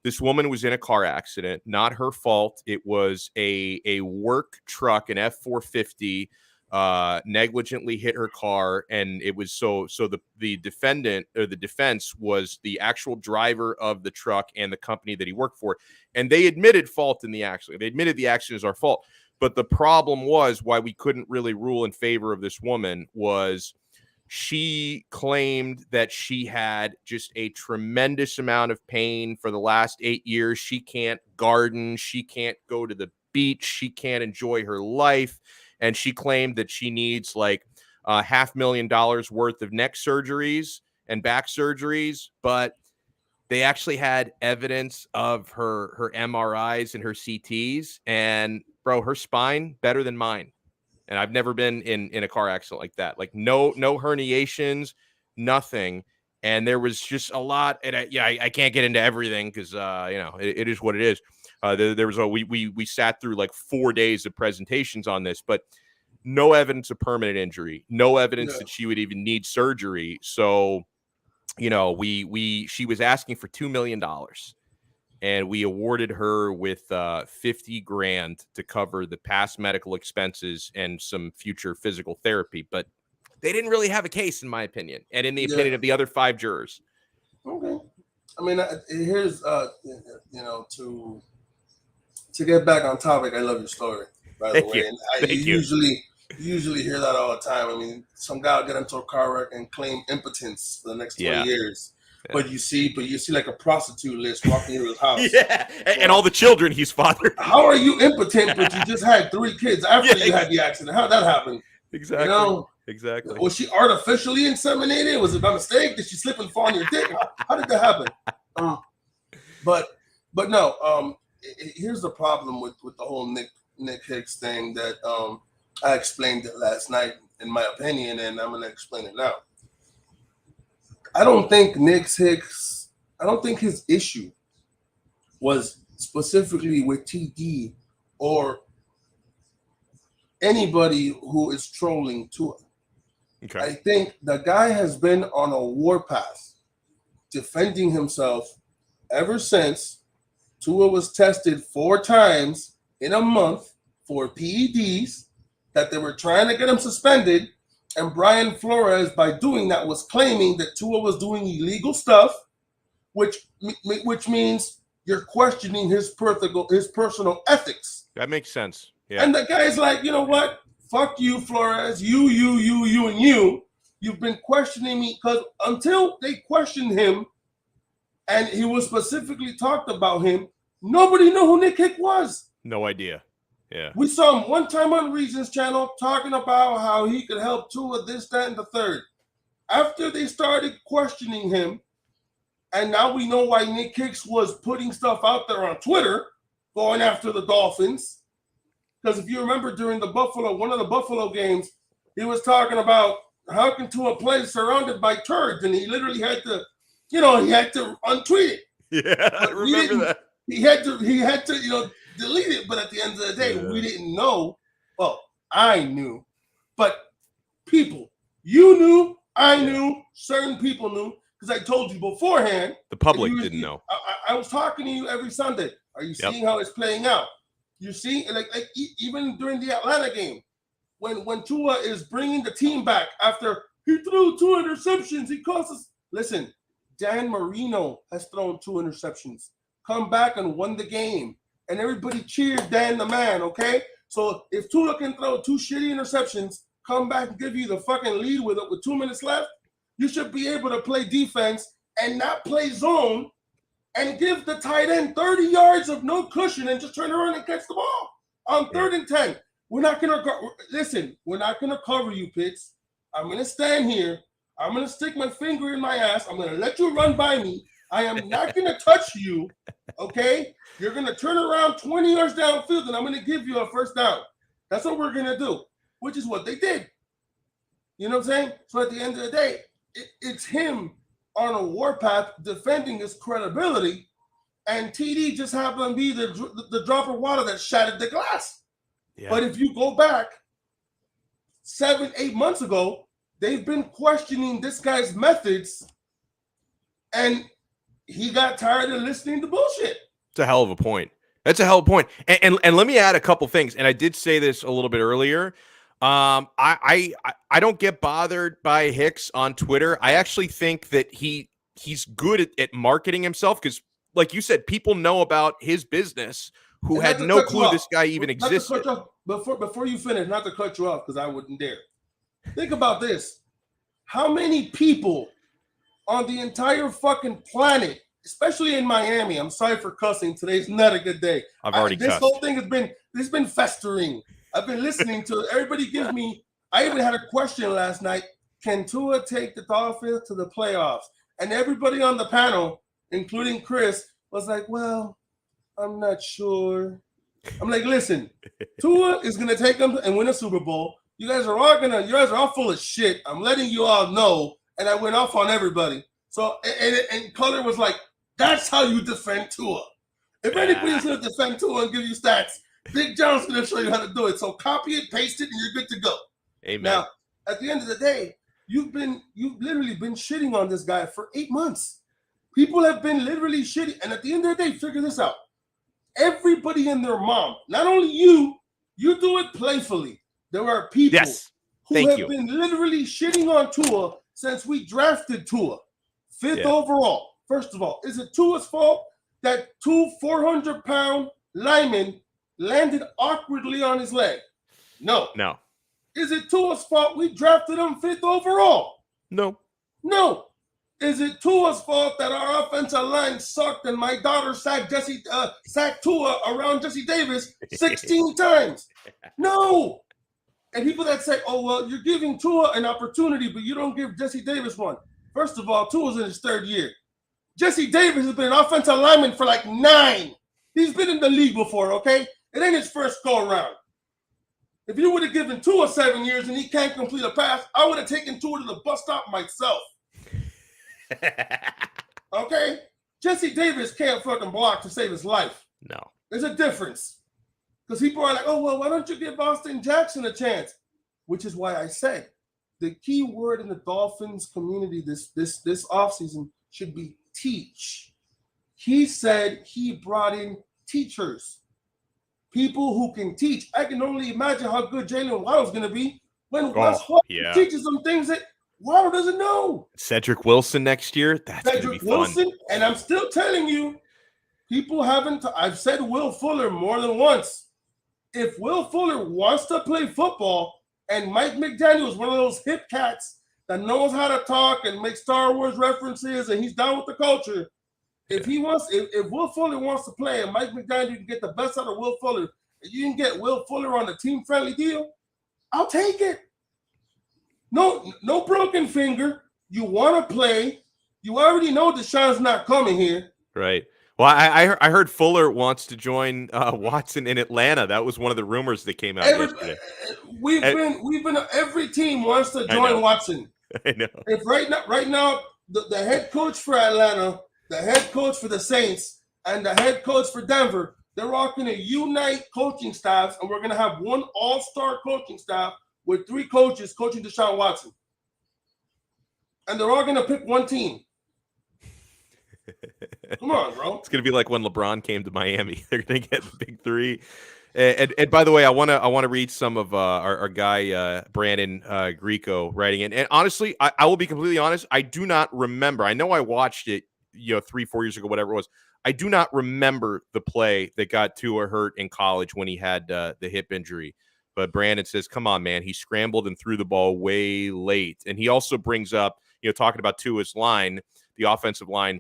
this woman was in a car accident. Not her fault. It was a work truck, an F-450, negligently hit her car, and it was so the defendant or the defense was the actual driver of the truck and the company that he worked for, and they admitted fault in the accident. They admitted the accident is our fault. But the problem was why we couldn't really rule in favor of this woman was she claimed that she had just a tremendous amount of pain for the last 8 years. She can't garden. She can't go to the beach. She can't enjoy her life. And she claimed that she needs like $500,000 worth of neck surgeries and back surgeries. But they actually had evidence of her MRIs and her CTs. And bro, her spine better than mine. And I've never been in a car accident like that. Like no herniations, nothing. And there was just a lot. And I can't get into everything because it is what it is. There was we sat through like 4 days of presentations on this, but no evidence of permanent injury, no evidence that she would even need surgery. So, she was asking for $2 million. And we awarded her with $50,000 to cover the past medical expenses and some future physical therapy. But they didn't really have a case, in my opinion, and in the opinion of the other 5 jurors. Okay. I mean, here's to get back on topic. I love your story, by the way. And usually hear that all the time. I mean, some guy will get into a car wreck and claim impotence for the next 20 years. Yeah. But you see like a prostitute list walking into his house. And all the children he's fathered. How are you impotent, but you just had 3 kids after you had the accident? How'd that happen? Exactly. Exactly. Was she artificially inseminated? Was it by mistake? Did she slip and fall on your dick? How did that happen? But no. Here's the problem with the whole Nick Hicks thing that I explained it last night, in my opinion, and I'm going to explain it now. I don't think his issue was specifically with TD or anybody who is trolling Tua. Okay. I think the guy has been on a warpath defending himself ever since Tua was tested 4 times in a month for PEDs that they were trying to get him suspended. And Brian Flores, by doing that, was claiming that Tua was doing illegal stuff, which means you're questioning his personal ethics. That makes sense. Yeah. And the guy's like, you know what? Fuck you, Flores. You, and you. You've been questioning me because until they questioned him and he was specifically talked about him, nobody knew who Nick Hick was. No idea. Yeah. We saw him one time on Reasons Channel talking about how he could help Tua, this, that, and the third. After they started questioning him, and now we know why Nick Hicks was putting stuff out there on Twitter, going after the Dolphins. Because if you remember during one of the Buffalo games, he was talking about how can Tua play surrounded by turds, and he literally had to, he had to untweet it. Yeah, I remember that. He had to, delete it. But at the end of the day, we didn't know. Well, I knew, but people, you knew, I knew, certain people knew, because I told you beforehand. The public didn't know. I was talking to you every Sunday. Are you seeing how it's playing out? You see, like even during the Atlanta game, when Tua is bringing the team back after he threw 2 interceptions, he cost us. Listen, Dan Marino has thrown 2 interceptions, come back and won the game, and everybody cheered Dan the man. Okay, so if Tua can throw 2 shitty interceptions, come back and give you the fucking lead with 2 minutes left, you should be able to play defense and not play zone and give the tight end 30 yards of no cushion and just turn around and catch the ball on 3rd and 10. We're not going to cover you, Pitts. I'm going to stand here. I'm going to stick my finger in my ass. I'm going to let you run by me. I am not going to touch you, okay? You're going to turn around 20 yards downfield, and I'm going to give you a first down. That's what we're going to do, which is what they did. You know what I'm saying? So at the end of the day, it's him on a warpath defending his credibility, and TD just happened to be the drop of water that shattered the glass. Yeah. But if you go back 7-8 months ago, they've been questioning this guy's methods, and he got tired of listening to bullshit. It's a hell of a point. That's a hell of a point. And let me add a couple things. And I did say this a little bit earlier. I don't get bothered by Hicks on Twitter. I actually think that he's good at marketing himself because, like you said, people know about his business who had no clue this guy even existed. Before you finish, not to cut you off because I wouldn't dare. Think about this. How many people on the entire fucking planet, especially in Miami, I'm sorry for cussing, today's not a good day. I've already this cussed. Whole thing has been festering. I've been listening to it. Everybody gives me, I even had a question last night. Can Tua take the Dolphins to the playoffs? And everybody on the panel, including Chris, was like, well, I'm not sure. I'm like, listen, Tua is going to take them and win a Super Bowl. You guys are all full of shit. I'm letting you all know. And I went off on everybody. So, and Color was like, that's how you defend Tua. If anybody's going to defend Tua and give you stats, Big John's going to show you how to do it. So copy it, paste it, and you're good to go. Amen. Now, at the end of the day, you've literally been shitting on this guy for 8 months. People have been literally shitting. And at the end of the day, figure this out. Everybody and their mom, not only you do it playfully. There are people who have been literally shitting on Tua since we drafted Tua. 5th overall. First of all, is it Tua's fault that 2 400-pound linemen landed awkwardly on his leg? No. Is it Tua's fault we drafted him 5th overall? No. Is it Tua's fault that our offensive line sucked and my daughter sacked Tua around Jesse Davis 16 times? No. And people that say, oh, well, you're giving Tua an opportunity, but you don't give Jesse Davis one. First of all, Tua's in his 3rd year. Jesse Davis has been an offensive lineman for like 9. He's been in the league before, okay? It ain't his first go-around. If you would have given Tua 7 years and he can't complete a pass, I would have taken Tua to the bus stop myself. Okay? Jesse Davis can't fucking block to save his life. No. There's a difference. Because people are like, oh, well, why don't you give Austin Jackson a chance? Which is why I said the key word in the Dolphins community this offseason should be teach. He said he brought in teachers, people who can teach. I can only imagine how good Jalen Waddle's going to be when Wes Hall yeah. teaches them things that Waddle doesn't know. Cedric Wilson next year. That's going to be Wilson, fun. and I'm still telling you, people haven't. I've said Will Fuller more than once. If Will Fuller wants to play football, and Mike McDaniel is one of those hip cats that knows how to talk and make Star Wars references, and he's down with the culture. If Will Fuller wants to play, and Mike McDaniel can get the best out of Will Fuller, and you can get Will Fuller on a team-friendly deal, I'll take it. No broken finger. You want to play. You already know Deshaun's not coming here. Right. Well, I heard Fuller wants to join Watson in Atlanta. That was one of the rumors that came out yesterday. We've been every team wants to join Watson. I know. If right now the head coach for Atlanta, the head coach for the Saints, and the head coach for Denver, they're all going to unite coaching staffs, and we're going to have one all-star coaching staff with 3 coaches coaching Deshaun Watson. And they're all going to pick one team. Come on, bro. It's going to be like when LeBron came to Miami. They're going to get the big 3. And by the way, I want to read some of our guy Brandon Greco writing in. And honestly, I will be completely honest. I do not remember. I know I watched it, 3-4 years ago, whatever it was. I do not remember the play that got Tua hurt in college when he had the hip injury. But Brandon says, come on, man. He scrambled and threw the ball way late. And he also brings up, talking about Tua's line, the offensive line,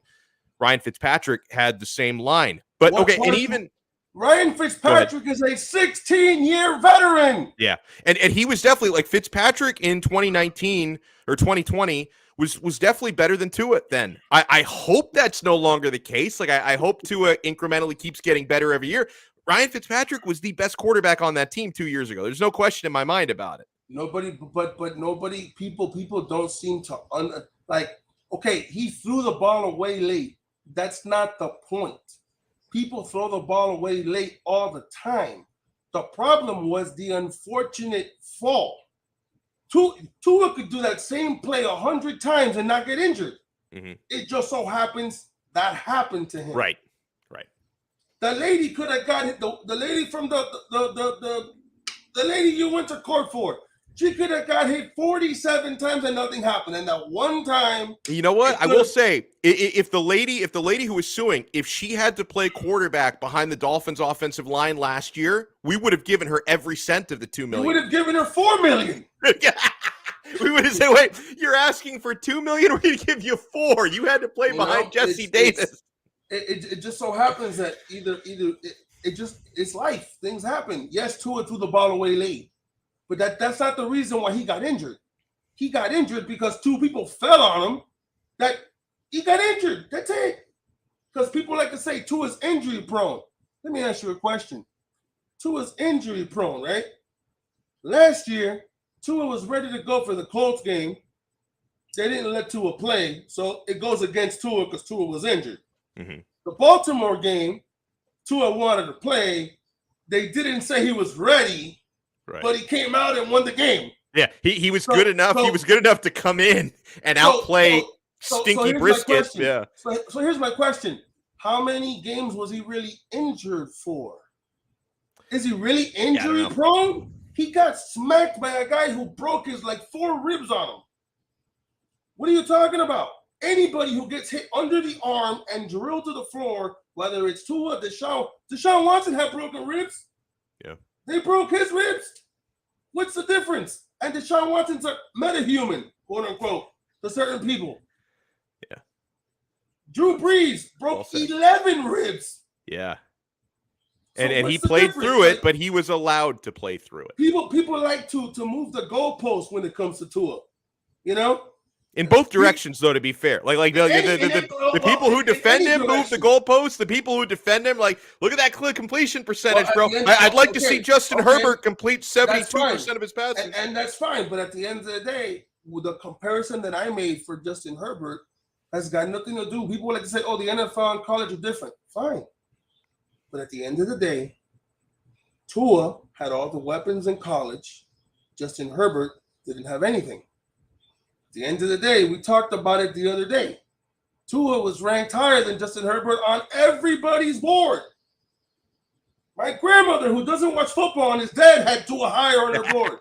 Ryan Fitzpatrick had the same line. But, and even Ryan Fitzpatrick is a 16-year veteran. Yeah, and he was definitely, like, Fitzpatrick in 2019 or 2020 was definitely better than Tua then. I hope that's no longer the case. Like, I hope Tua incrementally keeps getting better every year. Ryan Fitzpatrick was the best quarterback on that team 2 years ago. There's no question in my mind about it. Nobody, people don't seem to okay, he threw the ball away late. That's not the point. People throw the ball away late all the time. The problem was the unfortunate fall. Tua could do that same play 100 times and not get injured. Mm-hmm. It just so happens that happened to him. Right. The lady could have got it. The lady from the lady you went to court for. She could have got hit 47 times and nothing happened. And that one time, you know what? I will say, if the lady who was suing, if she had to play quarterback behind the Dolphins' offensive line last year, we would have given her every cent of the $2 million. We would have given her $4 million. We would have said, "Wait, you're asking for $2 million? We're going to give you $4 million. You had to play behind Jesse Davis." It just so happens that it's life. Things happen. Yes, Tua threw the ball away late. But that's not the reason why he got injured. He got injured because 2 people fell on him. That he got injured. That's it. Because people like to say Tua's injury prone. Let me ask you a question. Tua's injury prone, right? Last year, Tua was ready to go for the Colts game. They didn't let Tua play, so it goes against Tua because Tua was injured. Mm-hmm. The Baltimore game, Tua wanted to play. They didn't say he was ready. Right. But he came out and won the game. Yeah, he was good enough. He was good enough to come in and outplay Stinky Brisket. Yeah. So here's my question: how many games was he really injured for? Is he really injury prone? He got smacked by a guy who broke his 4 ribs on him. What are you talking about? Anybody who gets hit under the arm and drilled to the floor, whether it's Tua, Deshaun Watson had broken ribs. Yeah. They broke his ribs. What's the difference? And Deshaun Watson's a metahuman, quote unquote, to certain people. Yeah. Drew Brees broke 11 ribs. Yeah. So and he played through it, but he was allowed to play through it. People like to move the goalpost when it comes to Tua. In both directions, though, to be fair. The people who defend him move the goalposts. The people who defend him, look at that completion percentage, bro. I'd like to see Justin Herbert complete 72% of his passes. And that's fine. But at the end of the day, the comparison that I made for Justin Herbert has got nothing to do. People like to say, the NFL and college are different. Fine. But at the end of the day, Tua had all the weapons in college. Justin Herbert didn't have anything. At the end of the day, we talked about it the other day. Tua was ranked higher than Justin Herbert on everybody's board. My grandmother, who doesn't watch football, and his dad had Tua higher on their board.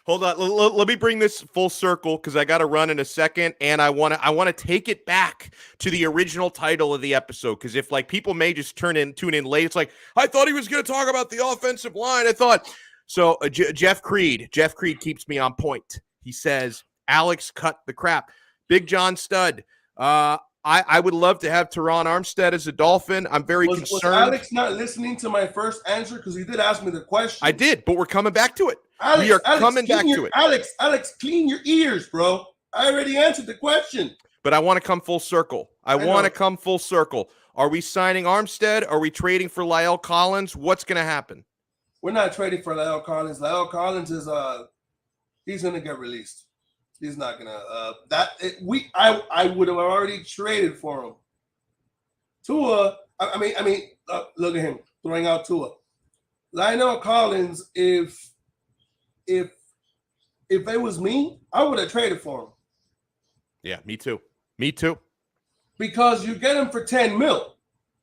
Hold on. Let me bring this full circle because I got to run in a second, and I want to take it back to the original title of the episode. Because if like people may just tune in late, it's like I thought he was going to talk about the offensive line. I thought so. Jeff Creed keeps me on point. He says Alex cut the crap. Big John Stud. I would love to have Terron Armstead as a Dolphin. I'm very concerned. Was Alex not listening to my first answer? Because he did ask me the question. I did, but we're coming back to it. Alex, we are coming back to it. Alex, clean your ears, bro. I already answered the question. But I want to come full circle. I want to come full circle. Are we signing Armstead? Are we trading for La'el Collins? What's going to happen? We're not trading for La'el Collins. La'el Collins is he's going to get released. He's not gonna. I would have already traded for him. Tua. I mean, look at him throwing out Tua. La'el Collins. If it was me, I would have traded for him. Yeah, me too. Me too. Because you get him for $10 million.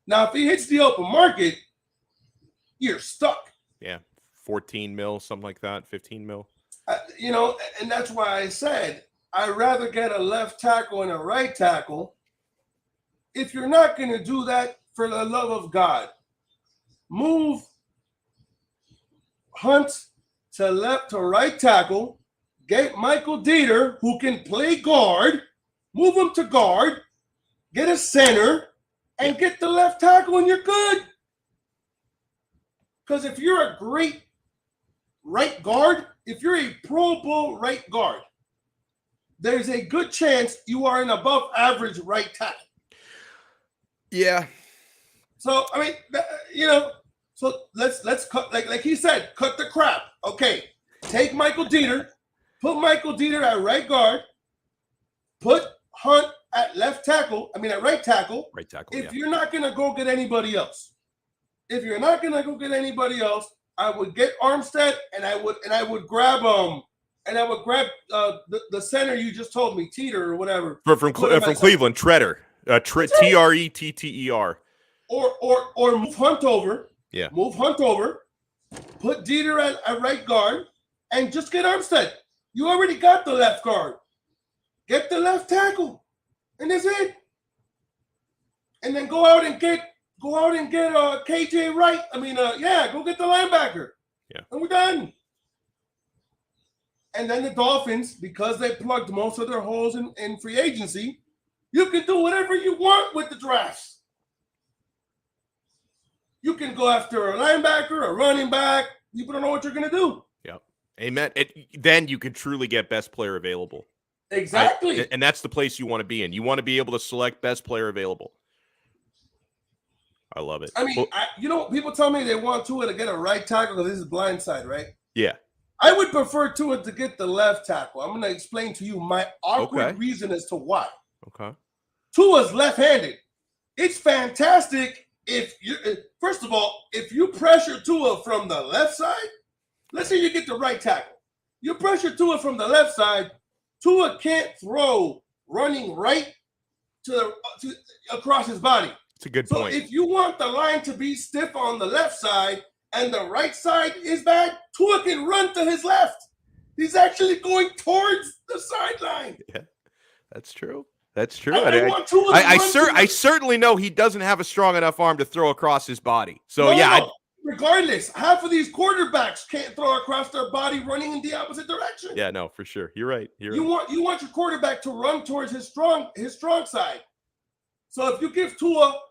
Now, if he hits the open market, you're stuck. Yeah, 14 mil, something like that. 15 mil. And that's why I said I'd rather get a left tackle and a right tackle. If you're not going to do that, for the love of God, move Hunt to right tackle, get Michael Dieter, who can play guard, move him to guard, get a center, and get the left tackle, and you're good. Because if you're a great right guard, if you're a Pro Bowl right guard, there's a good chance you are an above average right tackle. Yeah. So, I mean, so let's cut, like he said, cut the crap. Okay, take Michael Dieter, put Michael Dieter at right guard, put Hunt at right tackle. Right tackle. If you're not going to go get anybody else, I would get Armstead, and I would grab the center you just told me, Teeter or whatever. From Cleveland, Tretter. Tretter. Or move Hunt over. Yeah. Move Hunt over. Put Dieter at right guard, and just get Armstead. You already got the left guard. Get the left tackle, and that's it. And then go out and get KJ Wright. Go get the linebacker. Yeah. And we're done. And then the Dolphins, because they plugged most of their holes in free agency, you can do whatever you want with the drafts. You can go after a linebacker, a running back. People don't know what you're going to do. Yep. Amen. Then you can truly get best player available. Exactly. And that's the place you want to be in. You want to be able to select best player available. I love it. People tell me they want Tua to get a right tackle because this is blindside, right? Yeah. I would prefer Tua to get the left tackle. I'm going to explain to you my awkward reason as to why. Okay. Tua's left-handed. It's fantastic first of all, if you pressure Tua from the left side, let's say you get the right tackle. You pressure Tua from the left side, Tua can't throw running right to across his body. It's a good point. So if you want the line to be stiff on the left side and the right side is bad, Tua can run to his left. He's actually going towards the sideline. Yeah, that's true. That's true. I certainly know he doesn't have a strong enough arm to throw across his body. So regardless, half of these quarterbacks can't throw across their body running in the opposite direction. Yeah, no, for sure. You're right. You want your quarterback to run towards his strong side. So if you give Tua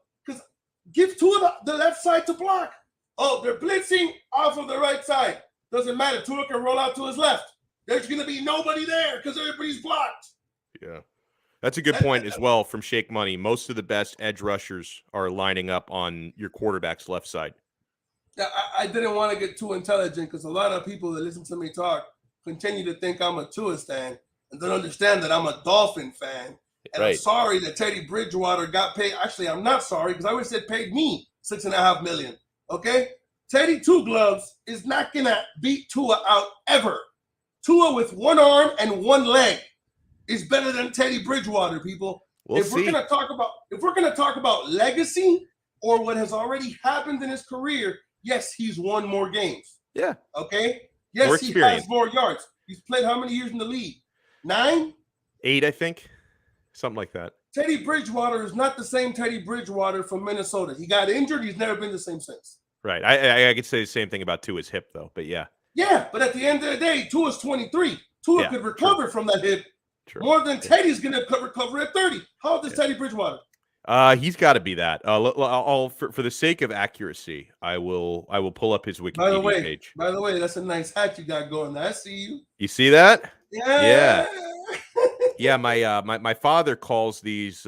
the left side to block. Oh, they're blitzing off of the right side. Doesn't matter. Tua can roll out to his left. There's going to be nobody there because everybody's blocked. Yeah. That's a good point as well from Shake Money. Most of the best edge rushers are lining up on your quarterback's left side. Yeah, I didn't want to get too intelligent because a lot of people that listen to me talk continue to think I'm a Tua fan and don't understand that I'm a Dolphin fan. And right. I'm sorry that Teddy Bridgewater got paid. Actually, I'm not sorry because I would have said paid me $6.5 million. Okay? Teddy Two Gloves is not going to beat Tua out ever. Tua with one arm and one leg is better than Teddy Bridgewater, people. If we're going to talk about legacy or what has already happened in his career, yes, he's won more games. Yeah. Okay? Yes, he has more yards. He's played how many years in the league? 9? 8, I think. Something like that. Teddy Bridgewater is not the same Teddy Bridgewater from Minnesota. He got injured. He's never been the same since. Right. I could say the same thing about Tua's hip, though. But yeah. Yeah, but at the end of the day, Tua's 23. Tua could recover from that hip more than Teddy's going to recover at 30. How old is Teddy Bridgewater? He's got to be that. For the sake of accuracy, I will pull up his Wikipedia page. By the way, that's a nice hat you got going there. I see you. You see that? Yeah. Yeah. My father calls these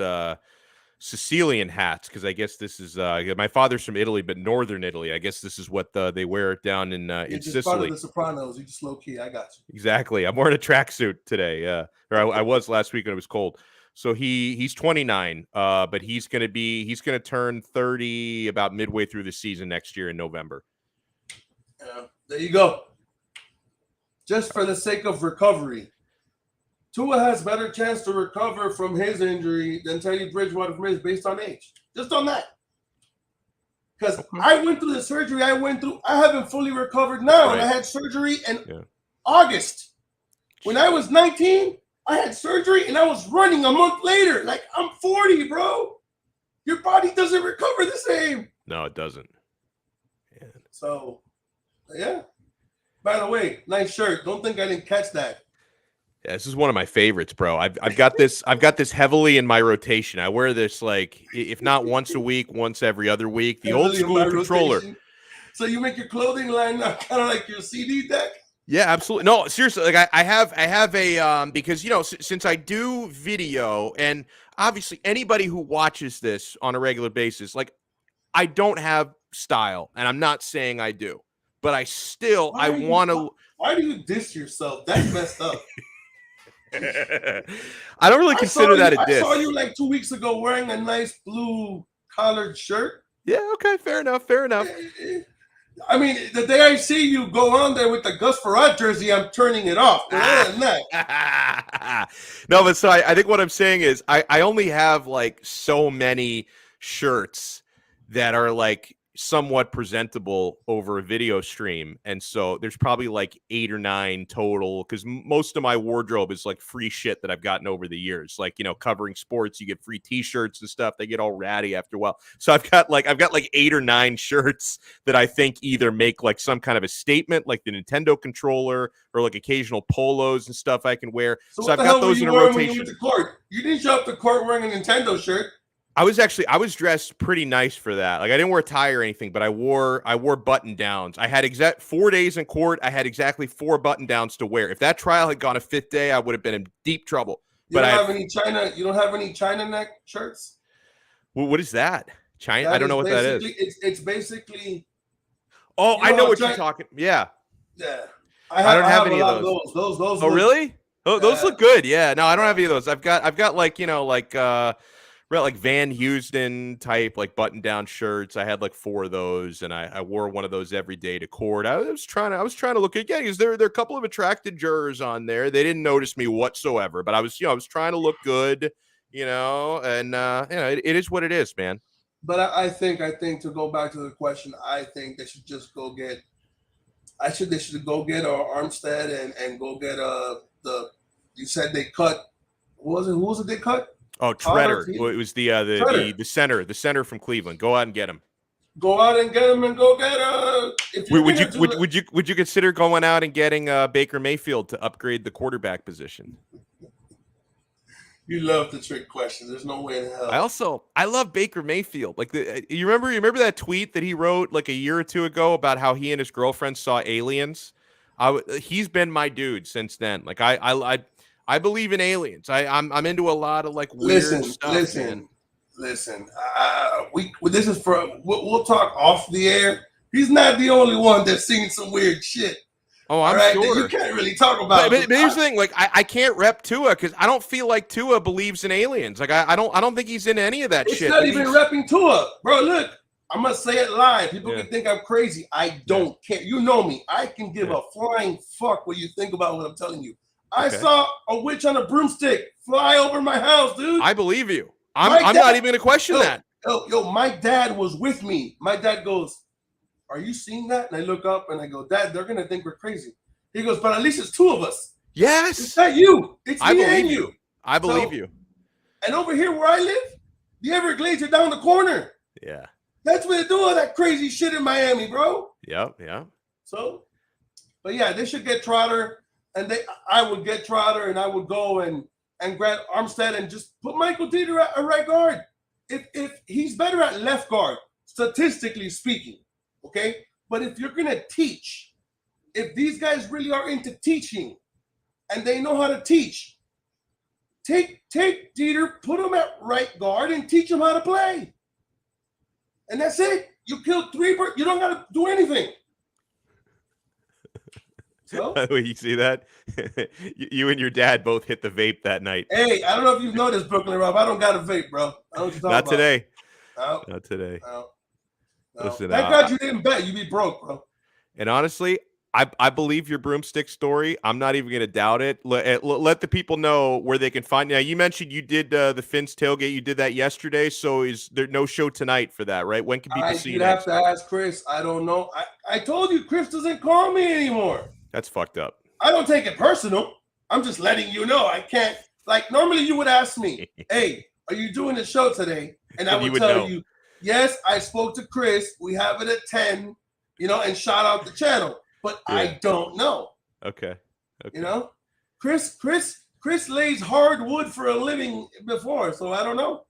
Sicilian hats because I guess this is my father's from Italy, but northern Italy. I guess this is what they wear down in Sicily. Part of the Sopranos. You just low key. I got you. Exactly. I'm wearing a tracksuit today. Or I was last week when it was cold. So he's 29, but he's gonna turn 30 about midway through the season next year in November. Yeah, there you go. Just for the sake of recovery, Tua has better chance to recover from his injury than Teddy Bridgewater from his based on age. Just on that. Because I went through the surgery I haven't fully recovered now, and I had surgery in August. When I was 19. I had surgery and I was running a month later. Like, I'm 40, bro. Your body doesn't recover the same. No, it doesn't. Yeah. So, yeah. By the way, nice shirt. Don't think I didn't catch that. Yeah, this is one of my favorites, bro. I've got this heavily in my rotation. I wear this like if not once a week, once every other week. The old school controller. Rotation. So you make your clothing line kind of like your CD deck? Yeah, absolutely. No, seriously. Like I have a because since I do video and obviously anybody who watches this on a regular basis, like I don't have style, and I'm not saying I do, but I still want to. Why do you diss yourself? That's messed up. I don't really consider that a diss. I saw you like 2 weeks ago wearing a nice blue collared shirt. Yeah. Okay. Fair enough. I mean, the day I see you go on there with the Gus Farad jersey, I'm turning it off. But other than that. No, but so I think what I'm saying is I only have like so many shirts that are like somewhat presentable over a video stream. And so there's probably like 8 or 9 total because most of my wardrobe is like free shit that I've gotten over the years. Like, covering sports, you get free t-shirts and stuff. They get all ratty after a while. So I've got like 8 or 9 shirts that I think either make like some kind of a statement, like the Nintendo controller, or like occasional polos and stuff I can wear. So I've got those in a rotation. You went to court? You didn't show up to court wearing a Nintendo shirt. I was dressed pretty nice for that. Like I didn't wear a tie or anything, but I wore button downs. I had 4 days in court. I had exactly 4 button downs to wear. If that trial had gone a 5th day, I would have been in deep trouble. You don't have any China neck shirts? Well, what is that? China? I don't know what that is. It's basically. Oh, I know what you're talking. Yeah. Yeah. I don't have any of those. Those. Oh, really? Oh, those look good. Yeah. No, I don't have any of those. I've got like Van Houston type, like button down shirts. I had like 4 of those, and I wore one of those every day to court. I was trying to look again because there are a couple of attracted jurors on there. They didn't notice me whatsoever, but I was trying to look good, and it is what it is, man. But I think to go back to the question, I think they should just go get. They should go get Armstead and go get You said they cut. Who was it they cut? Oh, Treader. It was the center from Cleveland. Go out and get him. Go out and get him, and go get Would you consider going out and getting Baker Mayfield to upgrade the quarterback position? You love the trick questions. There's no way in hell. I love Baker Mayfield. Like you remember that tweet that he wrote like a year or 2 ago about how he and his girlfriend saw aliens. He's been my dude since then. Like I believe in aliens. I'm into a lot of like weird stuff. Listen. This is we'll talk off the air. He's not the only one that's seen some weird shit. Oh, I'm sure. You can't really talk about. But here's the thing: like I can't rep Tua because I don't feel like Tua believes in aliens. Like I don't think he's into any of that shit. It's not even repping Tua, bro. Look, I'm gonna say it live. People can think I'm crazy. I don't care. You know me. I can give a flying fuck what you think about what I'm telling you. I saw a witch on a broomstick fly over my house, dude. I believe you. I'm not even gonna question that. Yo, my dad was with me. My dad goes, "Are you seeing that?" And I look up and I go, "Dad, they're gonna think we're crazy." He goes, but at least it's two of us. Yes. It's not you. It's I me believe and you. you. I believe So- you. And over here where I live, the Everglades are down the corner. Yeah. That's where they do all that crazy shit in Miami, bro. Yep. Yeah. So, but yeah, they should get Trotter, and I would get Trotter, and I would go and grab Armstead and just put Michael Dieter at right guard. If he's better at left guard, statistically speaking, okay. But if you're gonna teach, if these guys really are into teaching, and they know how to teach, take Dieter, put him at right guard, and teach him how to play. And that's it. You killed 3 birds. You don't got to do anything. So, By the way, you see that? You and your dad both hit the vape that night. hey, I don't know if you've noticed, Brooklyn Rob. I don't got a vape, bro. I don't know what you're talking Not about. today. No, Not today. no. Listen, Thank God you didn't bet. You'd be broke, bro. And honestly, I believe your broomstick story. I'm not even going to doubt it. Let the people know where they can find you. Now, you mentioned you did the Finn's tailgate. You did that yesterday. So is there no show tonight for that, right? When can people see you You'd have next? to ask Chris. I don't know. I told you Chris doesn't call me anymore. That's fucked up. I don't take it personal. I'm just letting you know. I can't. Like, normally you would ask me, hey, are you doing the show today? And I And you would would tell know. you, yes, I spoke to Chris. We have it at 10, and shout out the channel. But Yeah. I don't know, Okay. Chris lays hardwood for a living before, so I don't know.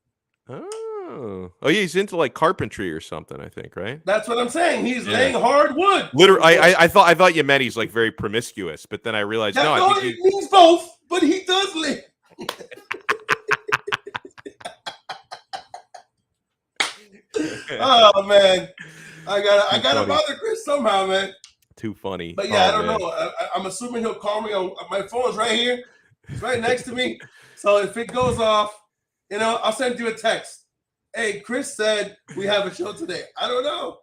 Oh, yeah, he's into like carpentry or something, I think, right? That's what I'm saying. He's Yeah. laying hardwood. Literally, I thought you meant he's like very promiscuous, but then I realized That's no, I all think it means both, but he does lay. Oh man, I gotta funny. bother Chris somehow, man. too funny. But yeah, Oh, I don't man. know. I'm assuming he'll call me. My phone's right here. It's right next to me. So if it goes off, I'll send you a text. Hey, Chris said we have a show today. I don't know.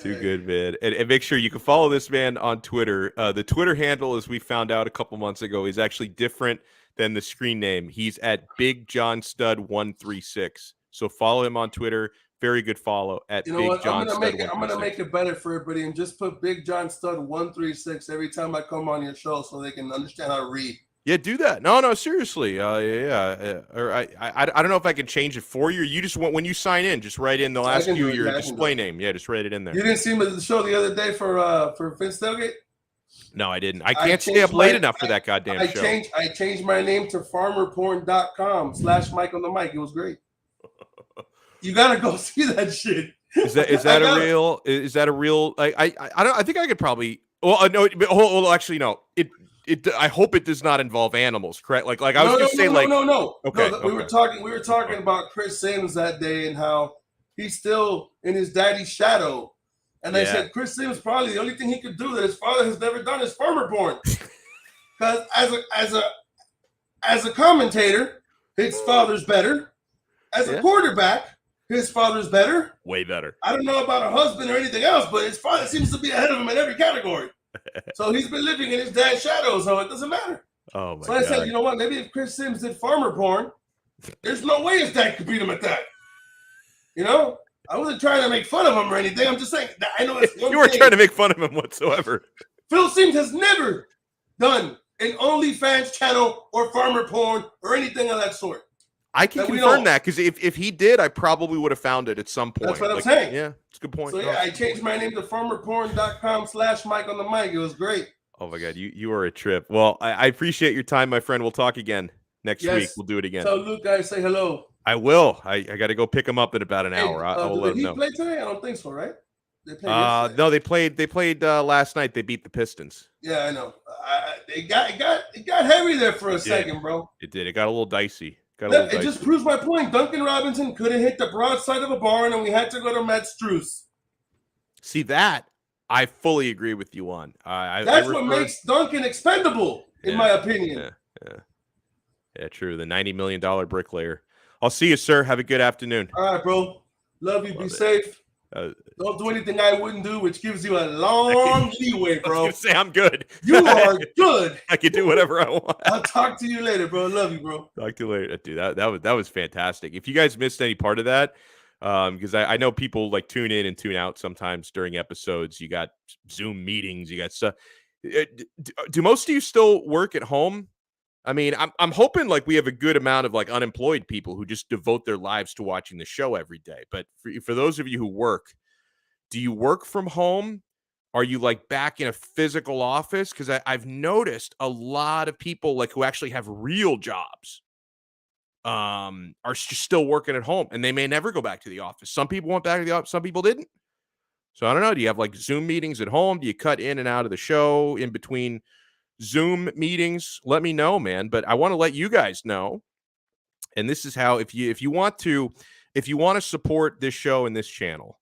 Too good, man. And make sure you can follow this man on Twitter. The Twitter handle, as we found out a couple months ago, is actually different than the screen name. He's at Big John Stud 136. So follow him on Twitter. Very good follow at You know Big what? John I'm Stud gonna 136. make it better for everybody and just put Big John Stud 136 every time I come on your show so they can understand how to read. Yeah, do that. No, seriously. Or I don't know if I can change it for you. You just want when you sign in, just write in. They'll I ask can you do it. your Yeah, I can do display it. name. Yeah, just write it in there. You didn't see me at the show the other day for Finn's Tailgate? No, I didn't. I I can't stay changed up late my- enough for that goddamn I show. changed my name to farmerporn.com/Mike on the mic. It was great. You gotta go see that shit. Is that a real? Is that a real? I don't. I think I could probably. Well, no. Actually, no. It. I hope it does not involve animals. Correct? Like I was gonna say, like. No. Okay, We were talking about Chris Sims that day and how he's still in his daddy's shadow. And I Yeah. said Chris Sims probably the only thing he could do that his father has never done is farmer porn. Because as a commentator, his father's better. As a Yeah. quarterback, his father's better. Way better. I don't know about a husband or anything else, but his father seems to be ahead of him in every category. So he's been living in his dad's shadow, so it doesn't matter. Oh my So I god. said, you know what? Maybe if Chris Sims did farmer porn, there's no way his dad could beat him at that. I wasn't trying to make fun of him or anything. I'm just saying that I know it's one You weren't thing. trying to make fun of him whatsoever. Phil Sims has never done an OnlyFans channel or farmer porn or anything of that sort. I can That we confirm know. that because if he did, I probably would have found it at some point. That's what I'm saying. Yeah, it's a good point. So yeah, I changed my name to farmerporn.com/Mike on the mic. It was great. Oh my god, you are a trip. Well, I appreciate your time, my friend. We'll talk again next Yes. week. We'll do it again. So Luke, guys, say hello. I will. I got to go pick him up in about an Hey, hour. I will let did him he know. play today? I don't think so, right? They played yesterday. No, they played last night. They beat the Pistons. Yeah, I know. It got heavy there for a did. second, bro. It did. It got a little dicey. It just proves my point. Duncan Robinson couldn't hit the broadside of a barn, and we had to go to Matt Strus. See that? I fully agree with you on. That's what makes Duncan expendable, in my opinion. Yeah, true. The $90 million bricklayer. I'll see you, sir. Have a good afternoon. All right, bro. Love you. Be Love it. safe. Don't do anything I wouldn't do, which gives you a long leeway, I bro. was gonna say I'm good. You are good. I can do whatever I want. I'll talk to you later, bro. Love you, bro. Talk to you later, dude. That was fantastic. If you guys missed any part of that, Because I know people like tune in and tune out sometimes during episodes. You got Zoom meetings, you got stuff. Do most of you still work at home? I mean, I'm hoping like we have a good amount of like unemployed people who just devote their lives to watching the show every day. But for those of you who work, do you work from home? Are you like back in a physical office? Because I've noticed a lot of people like who actually have real jobs are just still working at home and they may never go back to the office. Some people went back to the office, some people didn't. So I don't know. Do you have like Zoom meetings at home? Do you cut in and out of the show in between Zoom meetings? Let me know, man. But I want to let you guys know. And this is how if you want to support this show and this channel,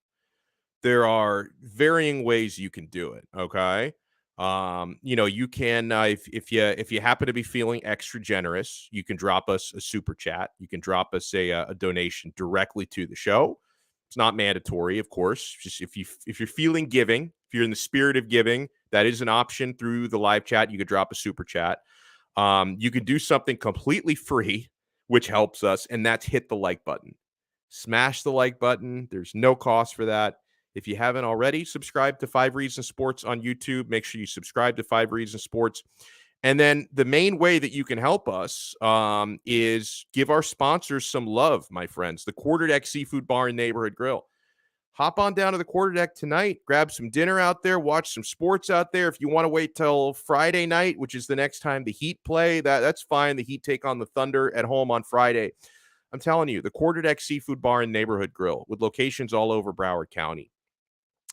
there are varying ways you can do it. Okay. You can if you happen to be feeling extra generous, you can drop us a super chat. You can drop us a donation directly to the show. It's not mandatory, of course. Just if you're feeling giving, if you're in the spirit of giving, that is an option through the live chat. You could drop a super chat. You could do something completely free, which helps us, and that's hit the like button. Smash the like button. There's no cost for that. If you haven't already, subscribe to 5 Reasons Sports on YouTube. Make sure you subscribe to 5 Reasons Sports. And then the main way that you can help us is give our sponsors some love, my friends. The Quarterdeck Seafood Bar and Neighborhood Grill. Hop on down to the Quarterdeck tonight. Grab some dinner out there. Watch some sports out there. If you want to wait till Friday night, which is the next time the Heat play, that's fine. The Heat take on the Thunder at home on Friday. I'm telling you, the Quarterdeck Seafood Bar and Neighborhood Grill with locations all over Broward County.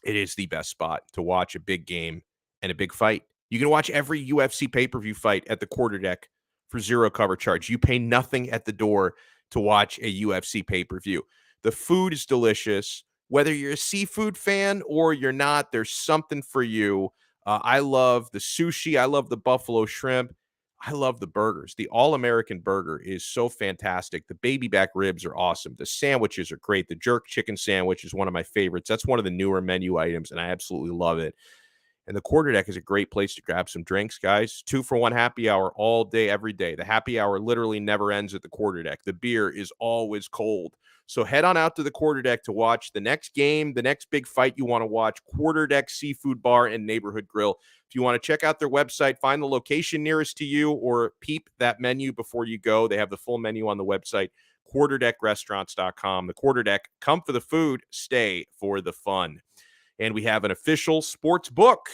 It is the best spot to watch a big game and a big fight. You can watch every UFC pay-per-view fight at the Quarterdeck for zero cover charge. You pay nothing at the door to watch a UFC pay-per-view. The food is delicious. Whether you're a seafood fan or you're not, there's something for you. I love the sushi. I love the buffalo shrimp. I love the burgers. The all-American burger is so fantastic. The baby back ribs are awesome. The sandwiches are great. The jerk chicken sandwich is one of my favorites. That's one of the newer menu items, and I absolutely love it. And the Quarterdeck is a great place to grab some drinks, guys. 2-for-1 happy hour all day, every day. The happy hour literally never ends at the Quarterdeck. The beer is always cold. So head on out to the Quarterdeck to watch the next game, the next big fight you want to watch. Quarterdeck Seafood Bar and Neighborhood Grill. If you want to check out their website, find the location nearest to you or peep that menu before you go. They have the full menu on the website, quarterdeckrestaurants.com. The Quarterdeck, come for the food, stay for the fun. And we have an official sports book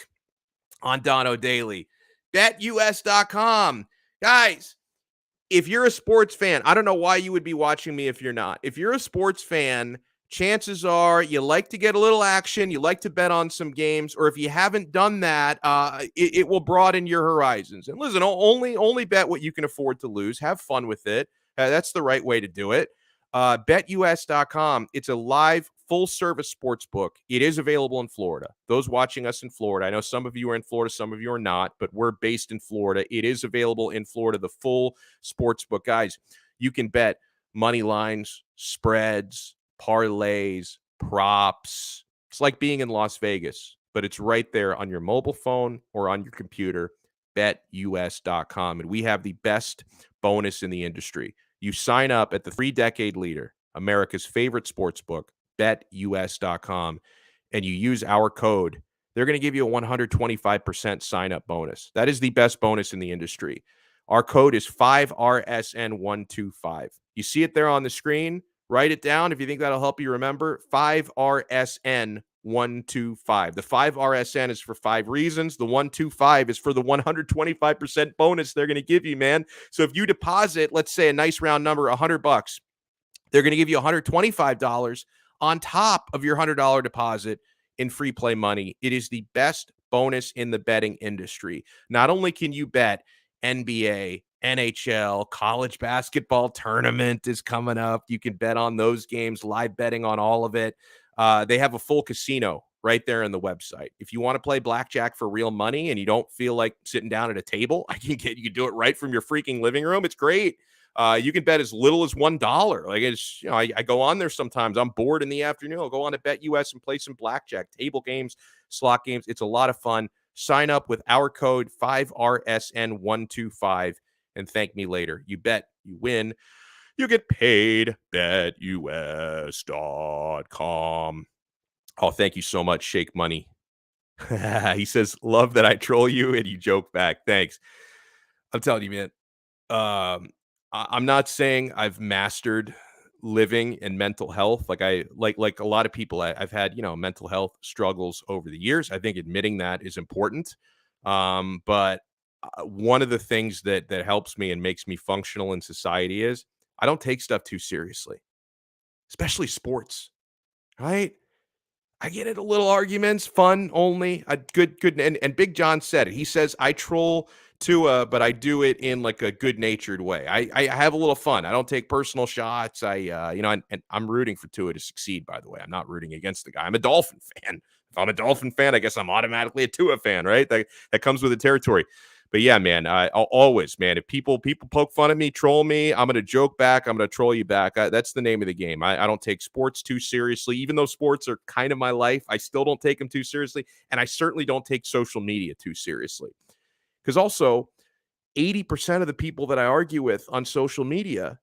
on Donno Daily, betus.com. Guys, if you're a sports fan, I don't know why you would be watching me if you're not. If you're a sports fan, chances are you like to get a little action, you like to bet on some games, or if you haven't done that, it will broaden your horizons. And listen, only bet what you can afford to lose. Have fun with it. That's the right way to do it. BetUS.com. It's a live, full-service sports book. It is available in Florida. Those watching us in Florida, I know some of you are in Florida, some of you are not, but we're based in Florida. It is available in Florida, the full sports book. Guys, you can bet money lines, spreads, parlays, props. It's like being in Las Vegas, but it's right there on your mobile phone or on your computer, betus.com. And we have the best bonus in the industry. You sign up at the 3-decade leader, America's favorite sports book, betus.com, and you use our code. They're going to give you a 125% sign-up bonus. That is the best bonus in the industry. Our code is 5RSN125. You see it there on the screen. Write it down if you think that'll help you remember. 5RSN125. The 5RSN is for 5 reasons. The 125 is for the 125% bonus they're going to give you, man. So if you deposit, let's say a nice round number, $100, they're going to give you $125 on top of your $100 deposit in free play money. It is the best bonus in the betting industry. Not only can you bet NBA, NHL, college basketball tournament is coming up. You can bet on those games, live betting on all of it. They have a full casino right there on the website. If you want to play blackjack for real money and you don't feel like sitting down at a table, you can do it right from your freaking living room. It's great. You can bet as little as $1. Like it's, I go on there sometimes. I'm bored in the afternoon. I'll go on to BetUS and play some blackjack, table games, slot games. It's a lot of fun. Sign up with our code 5RSN125 and thank me later. You bet, you win. You get paid, betus.com. Oh, thank you so much, Shake Money. He says, love that I troll you and you joke back. Thanks. I'm telling you, man. I'm not saying I've mastered living and mental health. Like like a lot of people, I've had, mental health struggles over the years. I think admitting that is important. But one of the things that helps me and makes me functional in society is I don't take stuff too seriously, especially sports, right? I get into little arguments, fun only. Good. And Big John said it. He says, I troll Tua, but I do it in like a good natured way. I have a little fun. I don't take personal shots. And I'm rooting for Tua to succeed, by the way. I'm not rooting against the guy. I'm a Dolphin fan. If I'm a Dolphin fan, I guess I'm automatically a Tua fan, right? That comes with the territory. But yeah, man, I'll always, man, if people poke fun at me, troll me, I'm going to joke back. I'm going to troll you back. That's the name of the game. I don't take sports too seriously. Even though sports are kind of my life, I still don't take them too seriously. And I certainly don't take social media too seriously. Because also, 80% of the people that I argue with on social media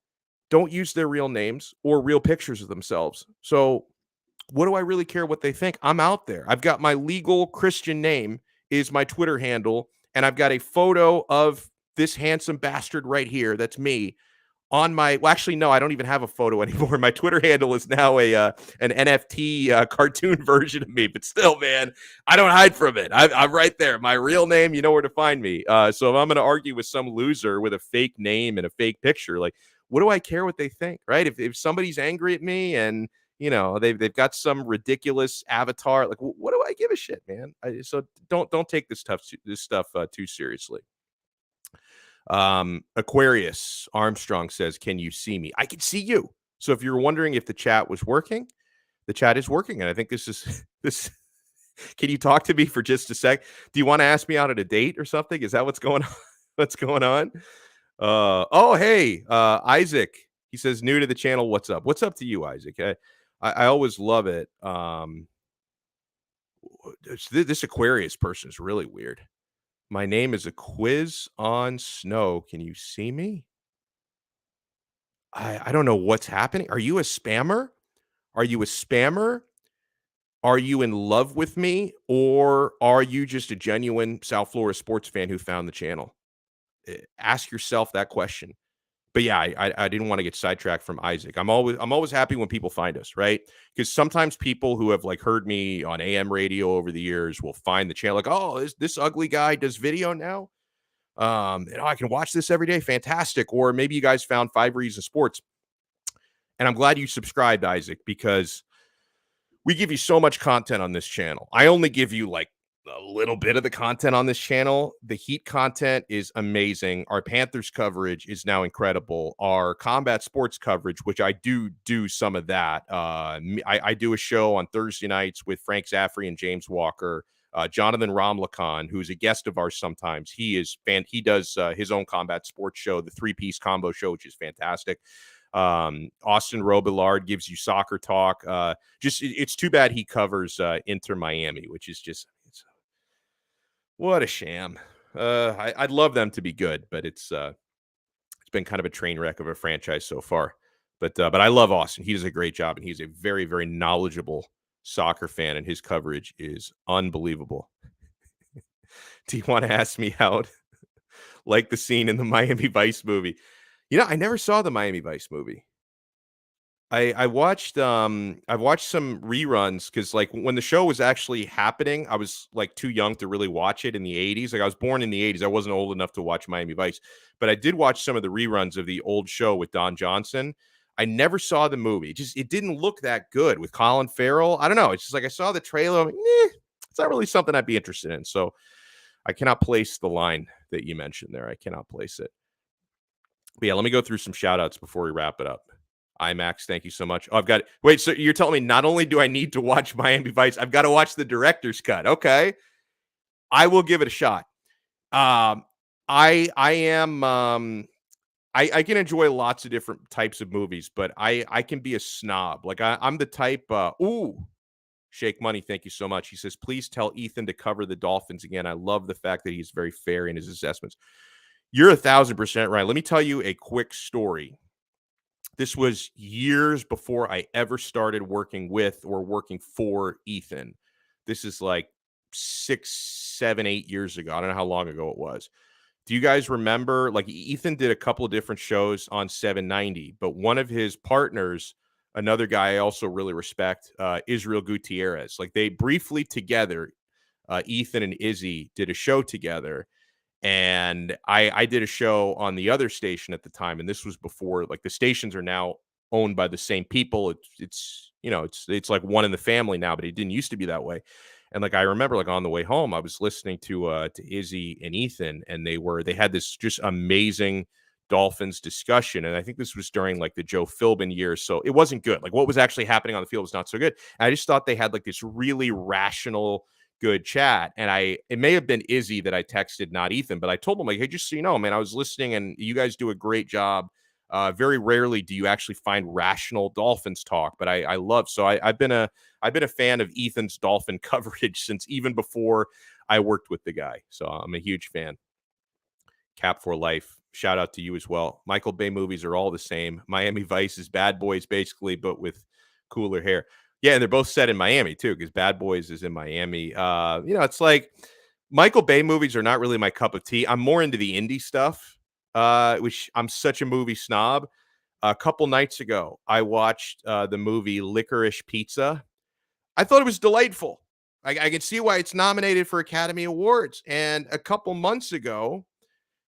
don't use their real names or real pictures of themselves. So what do I really care what they think? I'm out there. I've got my legal Christian name is my Twitter handle, and I've got a photo of this handsome bastard right here. That's me on my. Well, actually, no, I don't even have a photo anymore. My Twitter handle is now an NFT cartoon version of me. But still, man, I don't hide from it. I'm right there. My real name, you know where to find me. So if I'm going to argue with some loser with a fake name and a fake picture, like, what do I care what they think, right? If somebody's angry at me and they've got some ridiculous avatar. Like, what do I give a shit, man? So don't take this stuff too seriously. Aquarius Armstrong says, "Can you see me? I can see you." So if you're wondering if the chat was working, the chat is working, and I think this is this. Can you talk to me for just a sec? Do you want to ask me out at a date or something? Is that what's going on? What's going on? Hey, Isaac. He says, new to the channel. What's up? What's up to you, Isaac? I always love it. This Aquarius person is really weird. My name is a quiz on snow. Can you see me? I don't know what's happening. Are you a spammer? Are you a spammer? Are you in love with me? Or are you just a genuine South Florida sports fan who found the channel? Ask yourself that question. But yeah, I didn't want to get sidetracked from Isaac. I'm always happy when people find us, right? Because sometimes people who have like heard me on AM radio over the years will find the channel like, oh, this ugly guy does video now. I can watch this every day. Fantastic. Or maybe you guys found 5 Reasons Sports. And I'm glad you subscribed, Isaac, because we give you so much content on this channel. I only give you like a little bit of the content on this channel. The Heat content is amazing. Our Panthers coverage is now incredible. Our combat sports coverage, which I do some of that. I do a show on Thursday nights with Frank Zaffrey and James Walker. Jonathan Ramlakan, who's a guest of ours sometimes. He does his own combat sports show, the 3-piece combo show, which is fantastic. Austin Robillard gives you soccer talk. It's too bad he covers Inter Miami, which is just what a sham. I'd love them to be good, but it's been kind of a train wreck of a franchise so far. But I love Austin. He does a great job, and he's a very, very knowledgeable soccer fan, and his coverage is unbelievable. Do you want to ask me out? Like the scene in the Miami Vice movie. I never saw the Miami Vice movie. I've watched some reruns because like when the show was actually happening, I was like too young to really watch it in the 80s. Like I was born in the 80s. I wasn't old enough to watch Miami Vice, but I did watch some of the reruns of the old show with Don Johnson. I never saw the movie. It didn't look that good with Colin Farrell. I don't know. It's just like I saw the trailer. I'm like, it's not really something I'd be interested in. So I cannot place the line that you mentioned there. I cannot place it. But yeah, let me go through some shout outs before we wrap it up. IMAX, thank you so much. Oh, wait, so you're telling me not only do I need to watch Miami Vice, I've got to watch the director's cut. Okay. I will give it a shot. I can enjoy lots of different types of movies, but I can be a snob. Like I'm the type, Shake Money, thank you so much. He says, please tell Ethan to cover the Dolphins again. I love the fact that he's very fair in his assessments. You're 1,000% right. Let me tell you a quick story This was years before I ever started working with or working for Ethan. This is like 6, 7, 8 years ago. I don't know how long ago it was. Do you guys remember? Like Ethan did a couple of different shows on 790, but one of his partners, another guy I also really respect, Israel Gutierrez. Like they briefly together, Ethan and Izzy did a show together, and I did a show on the other station at the time, and this was before, like, the stations are now owned by the same people. It's it's like one in the family now, but it didn't used to be that way. And like I remember, like on the way home, I was listening to Izzy and Ethan, and they had this just amazing Dolphins discussion. And I think this was during like the Joe Philbin years, so it wasn't good. Like what was actually happening on the field was not so good. And I just thought they had like this really rational, good chat. And it may have been Izzy that I texted, not Ethan, but I told him, like, hey, just so you know, man, I was listening and you guys do a great job. Very rarely do you actually find rational Dolphins talk, but I love, so I've been a fan of Ethan's Dolphin coverage since even before I worked with the guy. So I'm a huge fan. Cap for life. Shout out to you as well. Michael Bay movies are all the same. Miami Vice is Bad Boys basically, but with cooler hair. Yeah, and they're both set in Miami too, because Bad Boys is in Miami. It's like Michael Bay movies are not really my cup of tea. I'm more into the indie stuff, which I'm such a movie snob. A couple nights ago, I watched the movie Licorice Pizza. I thought it was delightful. I can see why it's nominated for Academy Awards. And a couple months ago,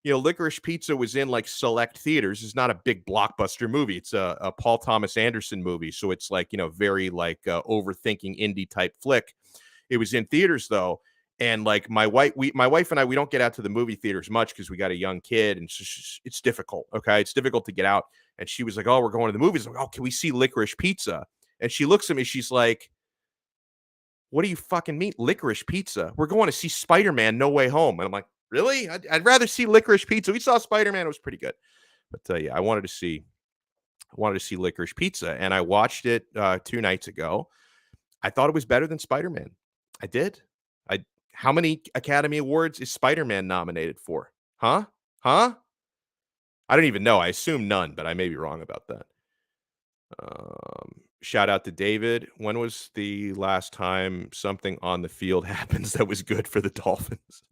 Licorice Pizza was in like select theaters. It's not a big blockbuster movie. It's a Paul Thomas Anderson movie. So it's like, very like overthinking indie type flick. It was in theaters though. And like my wife and I, we don't get out to the movie theaters much because we got a young kid and it's difficult. Okay. It's difficult to get out. And she was like, oh, we're going to the movies. I'm like, oh, can we see Licorice Pizza? And she looks at me. She's like, what do you fucking mean? Licorice Pizza? We're going to see Spider-Man No Way Home. And I'm like, really? I'd rather see Licorice Pizza. We saw Spider-Man. It was pretty good. But yeah, I wanted to see Licorice Pizza. And I watched it 2 nights ago. I thought it was better than Spider-Man. I did. How many Academy Awards is Spider-Man nominated for? Huh? I don't even know. I assume none, but I may be wrong about that. Shout out to David. When was the last time something on the field happens that was good for the Dolphins?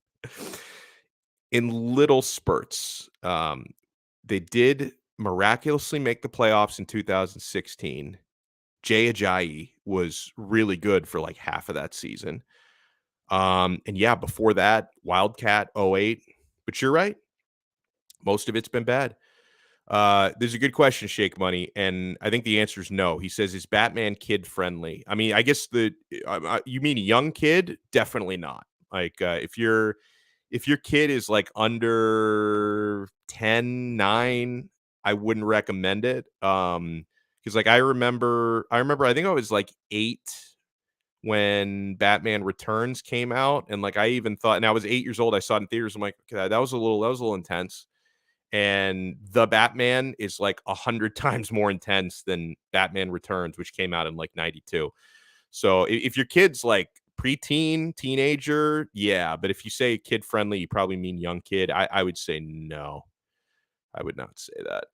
In little spurts. They did miraculously make the playoffs in 2016. Jay Ajayi was really good for like half of that season. And yeah, before that, Wildcat 08. But you're right. Most of it's been bad. There's a good question, Shake Money, and I think the answer is no. He says, is Batman kid friendly? I mean, I guess you mean a young kid? Definitely not. Like if your kid is like under 10, 9, I wouldn't recommend it. Because like I remember I think I was like 8 when Batman Returns came out, and like I even thought, and I was 8 years old, I saw it in theaters. I'm like, okay, that was a little intense. And The Batman is like 100 times more intense than Batman Returns, which came out in like 92. So if your kid's like preteen, teenager, yeah. But if you say kid friendly, you probably mean young kid. I would say no. I would not say that.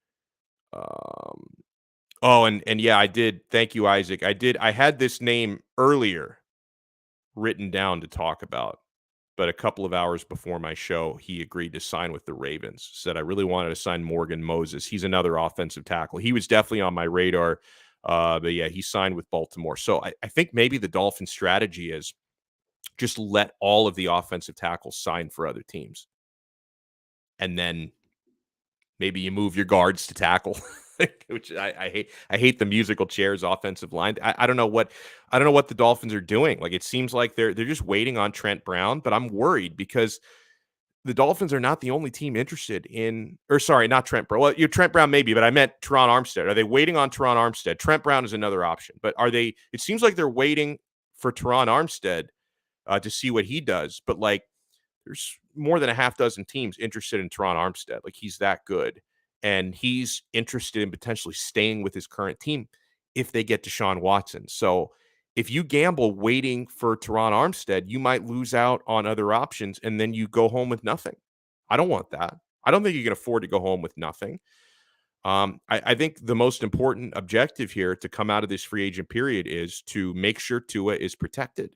Oh, and yeah, I did. Thank you, Isaac. I had this name earlier written down to talk about. But a couple of hours before my show, he agreed to sign with the Ravens. Said I really wanted to sign Morgan Moses. He's another offensive tackle. He was definitely on my radar. But yeah, he signed with Baltimore. So I think maybe the Dolphins' strategy is just let all of the offensive tackles sign for other teams. And then maybe you move your guards to tackle. Which I hate. I hate the musical chairs offensive line. I don't know what the Dolphins are doing. Like it seems like they're just waiting on Trent Brown, but I'm worried because the Dolphins are not the only team interested in, or sorry, not Trent Brown. Well, Trent Brown maybe, but I meant Terron Armstead. Are they waiting on Terron Armstead? Trent Brown is another option, but are they? It seems like they're waiting for Terron Armstead to see what he does. But like, there's more than a half dozen teams interested in Terron Armstead. Like he's that good. And he's interested in potentially staying with his current team if they get Deshaun Watson. So if you gamble waiting for Terron Armstead, you might lose out on other options and then you go home with nothing. I don't want that. I don't think you can afford to go home with nothing. I think the most important objective here to come out of this free agent period is to make sure Tua is protected,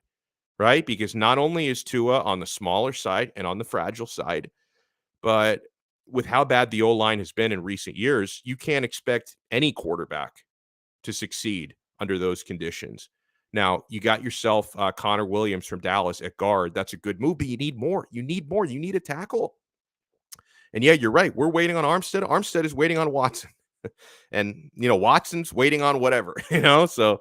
right? Because not only is Tua on the smaller side and on the fragile side, but with how bad the O-line has been in recent years, you can't expect any quarterback to succeed under those conditions. Now, you got yourself Connor Williams from Dallas at guard. That's a good move, but you need more. You need more. You need a tackle. And yeah, you're right. We're waiting on Armstead. Armstead is waiting on Watson. And, Watson's waiting on whatever, So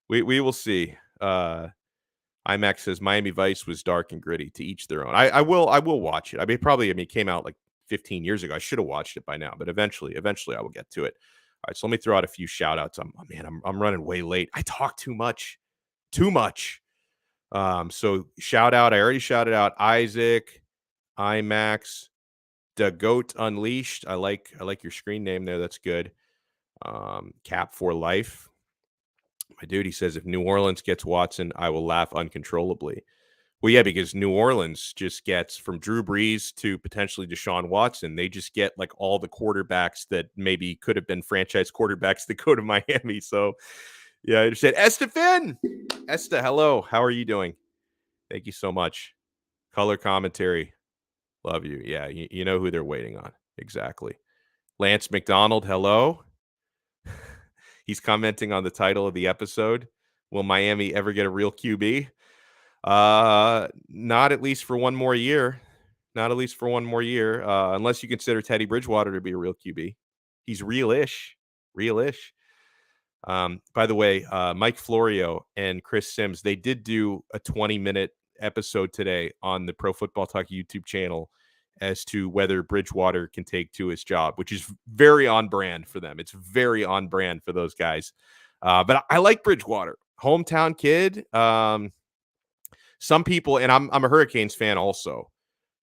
we will see. IMAX says Miami Vice was dark and gritty. To each their own. I will watch it. It came out like 15 years ago. I should have watched it by now, but eventually I will get to it. All right, so let me throw out a few shout outs. I'm running way late. I talk too much. So shout out. I already shouted out Isaac, IMAX, the Goat Unleashed. I like your screen name there. That's good. Cap for life. My dude, he says, if New Orleans gets Watson, I will laugh uncontrollably. Well, yeah, because New Orleans just gets from Drew Brees to potentially Deshaun Watson. They just get like all the quarterbacks that maybe could have been franchise quarterbacks that go to Miami. So, yeah, I understand. Estefan, hello. How are you doing? Thank you so much. Color commentary. Love you. Yeah, you know who they're waiting on. Exactly. Lance McDonald, hello. He's commenting on the title of the episode. Will Miami ever get a real QB? Not at least for one more year. Unless you consider Teddy Bridgewater to be a real QB. He's real-ish. By the way, Mike Florio and Chris Sims, they did do a 20-minute episode today on the Pro Football Talk YouTube channel as to whether Bridgewater can take Tua's job, which is very on brand for them. It's very on brand for those guys. But I like Bridgewater, hometown kid. Some people, and I'm a Hurricanes fan also,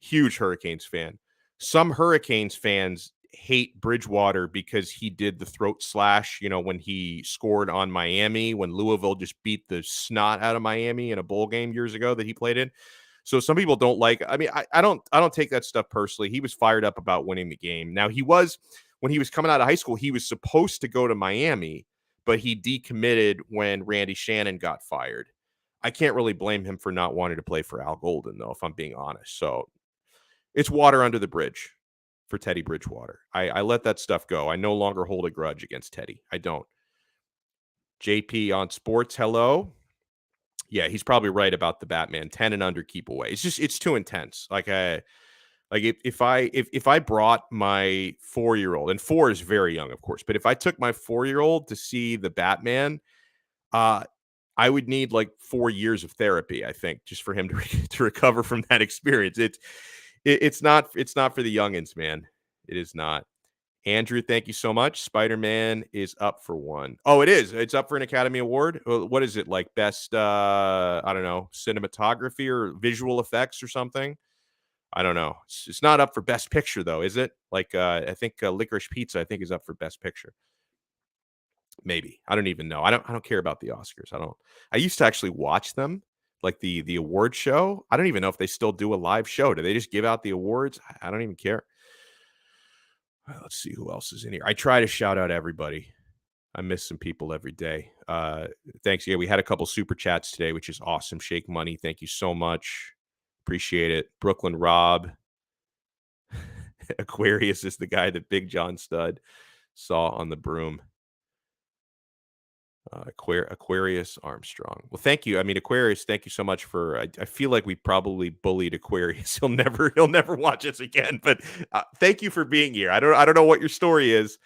huge Hurricanes fan. Some Hurricanes fans hate Bridgewater because he did the throat slash, when he scored on Miami, when Louisville just beat the snot out of Miami in a bowl game years ago that he played in. So some people don't like. I don't take that stuff personally. He was fired up about winning the game. Now when he was coming out of high school, he was supposed to go to Miami, but he decommitted when Randy Shannon got fired. I can't really blame him for not wanting to play for Al Golden, though, if I'm being honest. So it's water under the bridge for Teddy Bridgewater. I let that stuff go. I no longer hold a grudge against Teddy. I don't. JP on sports, hello. Yeah, he's probably right about the Batman. 10 and under, keep away. It's too intense. If I brought my 4-year-old, and 4 is very young, of course, but if I took my 4-year-old to see the Batman, I would need like 4 years of therapy, I think, just for him to recover from that experience. It's not for the youngins, man. It is not. Andrew, thank you so much. Spider-Man is up for one. Oh, it is. It's up for an Academy Award. What is it, like best, I don't know, cinematography or visual effects or something? I don't know. It's not up for best picture, though, is it? Like, I think Licorice Pizza, I think, is up for best picture. Maybe. I don't even know. I don't care about the Oscars. I used to actually watch them, like the award show. I don't even know if they still do a live show. Do they just give out the awards? I don't even care. Let's see who else is in here. I try to shout out everybody. I miss some people every day. Thanks. Yeah, we had a couple super chats today, which is awesome. Shake Money, thank you so much. Appreciate it. Brooklyn Rob. Aquarius is the guy that Big John Stud saw on the broom. Aquarius Armstrong. Well, thank you. Aquarius, thank you so much for. I feel like we probably bullied Aquarius. He'll never watch us again. But thank you for being here. I don't know what your story is,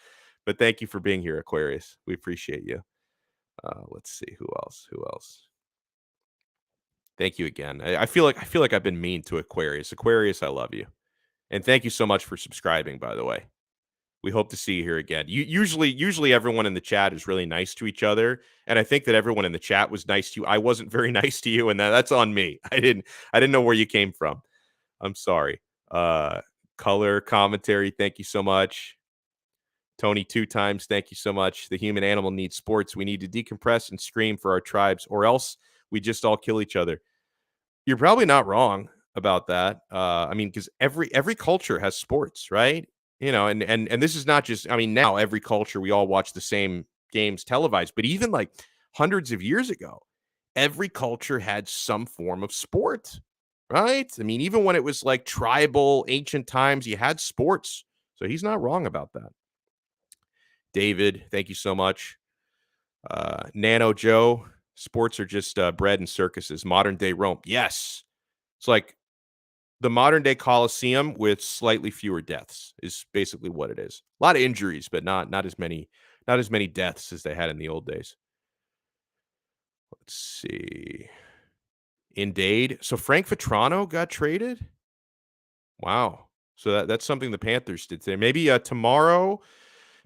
but thank you for being here, Aquarius. We appreciate you. Let's see who else. Thank you again. I feel like I've been mean to Aquarius. Aquarius, I love you, and thank you so much for subscribing. By the way. We hope to see you here again. Usually everyone in the chat is really nice to each other, and I think that everyone in the chat was nice to you. I wasn't very nice to you, and that's on me. I didn't know where you came from. I'm sorry. Color commentary, thank you so much. Tony 2 times, thank you so much. The human animal needs sports. We need to decompress and scream for our tribes, or else we just all kill each other. You're probably not wrong about that. Because every culture has sports, right? And this is not just, I mean, now every culture, we all watch the same games televised, but even like hundreds of years ago, every culture had some form of sport, right? I mean, even when it was like tribal, ancient times, you had sports. So he's not wrong about that. David, thank you so much. Nano Joe, sports are just bread and circuses. Modern day Rome. Yes. It's like the modern day Coliseum with slightly fewer deaths is basically what it is. A lot of injuries, but not as many deaths as they had in the old days. Let's see. Indeed. So Frank Vetrano got traded? Wow. So that's something the Panthers did today. Maybe tomorrow.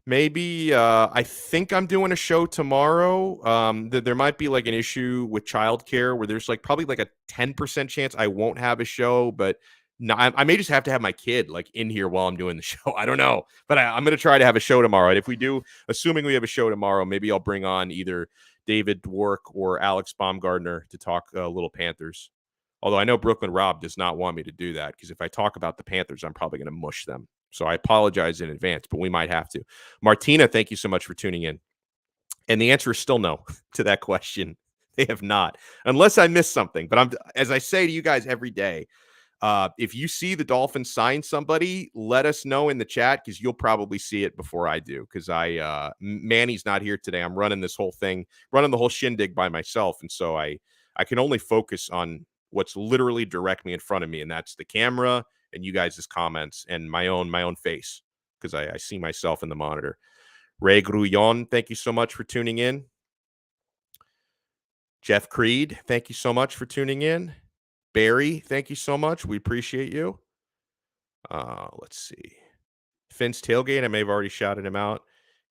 Maybe I think I'm doing a show tomorrow. There might be like an issue with childcare where there's like probably like a 10% chance I won't have a show, but no, I may just have to have my kid like in here while I'm doing the show. I don't know, but I'm going to try to have a show tomorrow. And if we do, assuming we have a show tomorrow, maybe I'll bring on either David Dwork or Alex Baumgartner to talk little Panthers. Although I know Brooklyn Rob does not want me to do that because if I talk about the Panthers, I'm probably going to mush them. So I apologize in advance, but we might have to. Martina, thank you so much for tuning in. And the answer is still no to that question. They have not, unless I missed something. But as I say to you guys every day, if you see the Dolphins sign somebody, let us know in the chat because you'll probably see it before I do. Because Manny's not here today. I'm running this whole thing, running the whole shindig by myself, and so I can only focus on what's literally directly in front of me, and that's the camera and you guys' comments and my own face because I see myself in the monitor. Ray Grullon, thank you so much for tuning in. Jeff Creed, thank you so much for tuning in. Barry, thank you so much. We appreciate you. Let's see. Finn's Tailgate, I may have already shouted him out.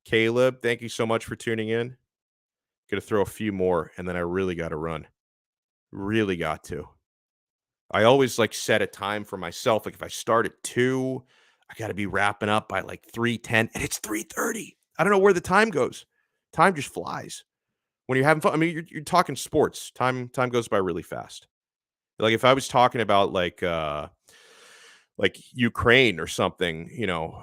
Caleb, thank you so much for tuning in. Gonna throw a few more, and then I really got to run. Really got to. I always like set a time for myself. Like if I start at 2, I got to be wrapping up by like 3:10, and it's 3:30. I don't know where the time goes. Time just flies when you're having fun. I mean, you're talking sports. Time goes by really fast. Like if I was talking about like Ukraine or something,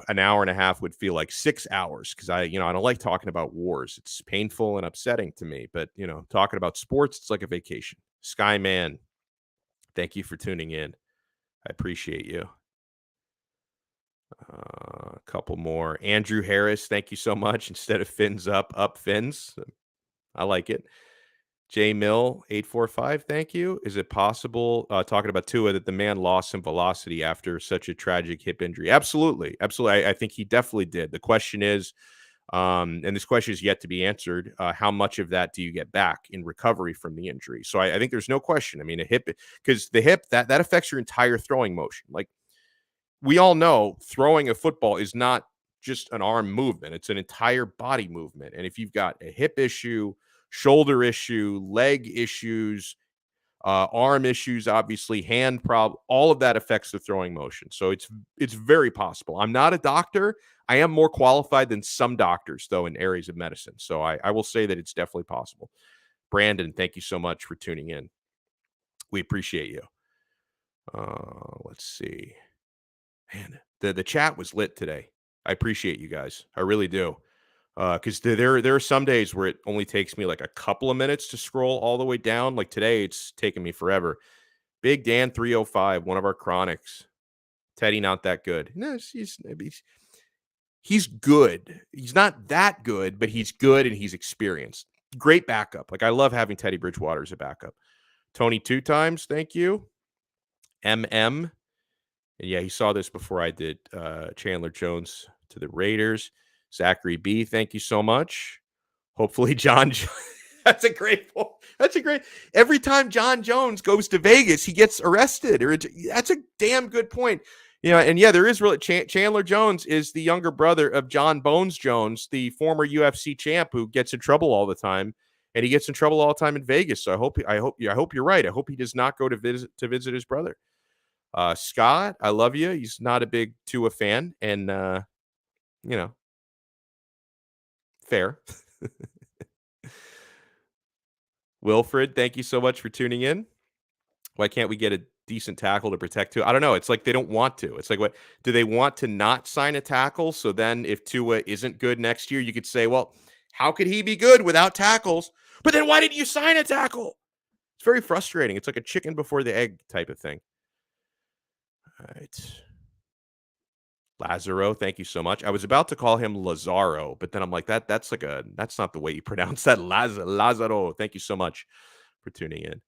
an hour and a half would feel like 6 hours because I don't like talking about wars. It's painful and upsetting to me. But talking about sports, it's like a vacation. Skyman, thank you for tuning in. I appreciate you. A couple more. Andrew Harris, thank you so much. Instead of fins up fins. I like it. J Mill 845, thank you. Is it possible, talking about Tua, that the man lost some velocity after such a tragic hip injury? Absolutely, absolutely. I think he definitely did. The question is, and this question is yet to be answered, how much of that do you get back in recovery from the injury? So I think there's no question. I mean, a hip, because the hip that affects your entire throwing motion. Like we all know, throwing a football is not just an arm movement; it's an entire body movement. And if you've got a hip issue, shoulder issue, leg issues, arm issues, obviously hand problem, all of that affects the throwing motion. So it's very possible. I'm not a doctor. I am more qualified than some doctors, though, in areas of medicine. So I will say that it's definitely possible. Brandon, thank you so much for tuning in. We appreciate you. Let's see. Man, the chat was lit today. I appreciate you guys. I really do. Because there are some days where it only takes me like a couple of minutes to scroll all the way down. Like today, it's taken me forever. Big Dan 305, one of our chronics. Teddy, not that good. No, he's good. He's not that good, but he's good and he's experienced. Great backup. Like I love having Teddy Bridgewater as a backup. Tony 2 times, thank you. MM. And yeah, he saw this before I did. Chandler Jones to the Raiders. Zachary B, thank you so much. Hopefully, John. That's a great point. Every time John Jones goes to Vegas, he gets arrested. That's a damn good point. And yeah, there is really Chandler Jones is the younger brother of John Bones Jones, the former UFC champ who gets in trouble all the time, and he gets in trouble all the time in Vegas. So I hope you're right. I hope he does not go to visit his brother. Scott, I love you. He's not a big Tua fan, and fair. Wilfred, thank you so much for tuning in. Why can't we get a decent tackle to protect Tua. I don't know. It's like they don't want to. It's like, what do they want to not sign a tackle? So then if Tua isn't good next year, you could say, well, how could he be good without tackles? But then why didn't you sign a tackle? It's very frustrating. It's like a chicken before the egg type of thing. All right. Lazaro, thank you so much. I was about to call him Lazaro, but then I'm like, that's not the way you pronounce that. Lazaro. Thank you so much for tuning in.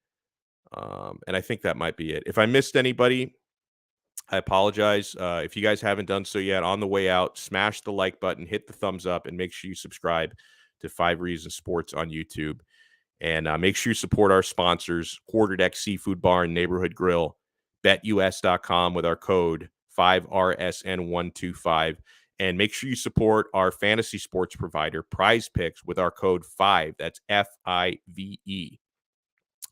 And I think that might be it. If I missed anybody, I apologize. If you guys haven't done so yet, on the way out, smash the like button, hit the thumbs up, and make sure you subscribe to 5 Reasons Sports on YouTube. And make sure you support our sponsors, Quarterdeck Seafood Bar and Neighborhood Grill, betus.com with our code 5RSN125. And make sure you support our fantasy sports provider, Prize Picks, with our code 5. That's FIVE. I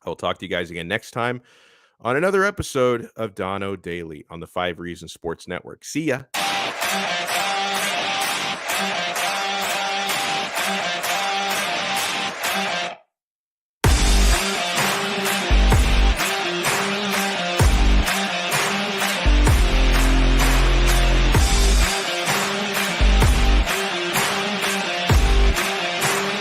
will talk to you guys again next time on another episode of Donno Daily on the 5 Reasons Sports Network. See ya.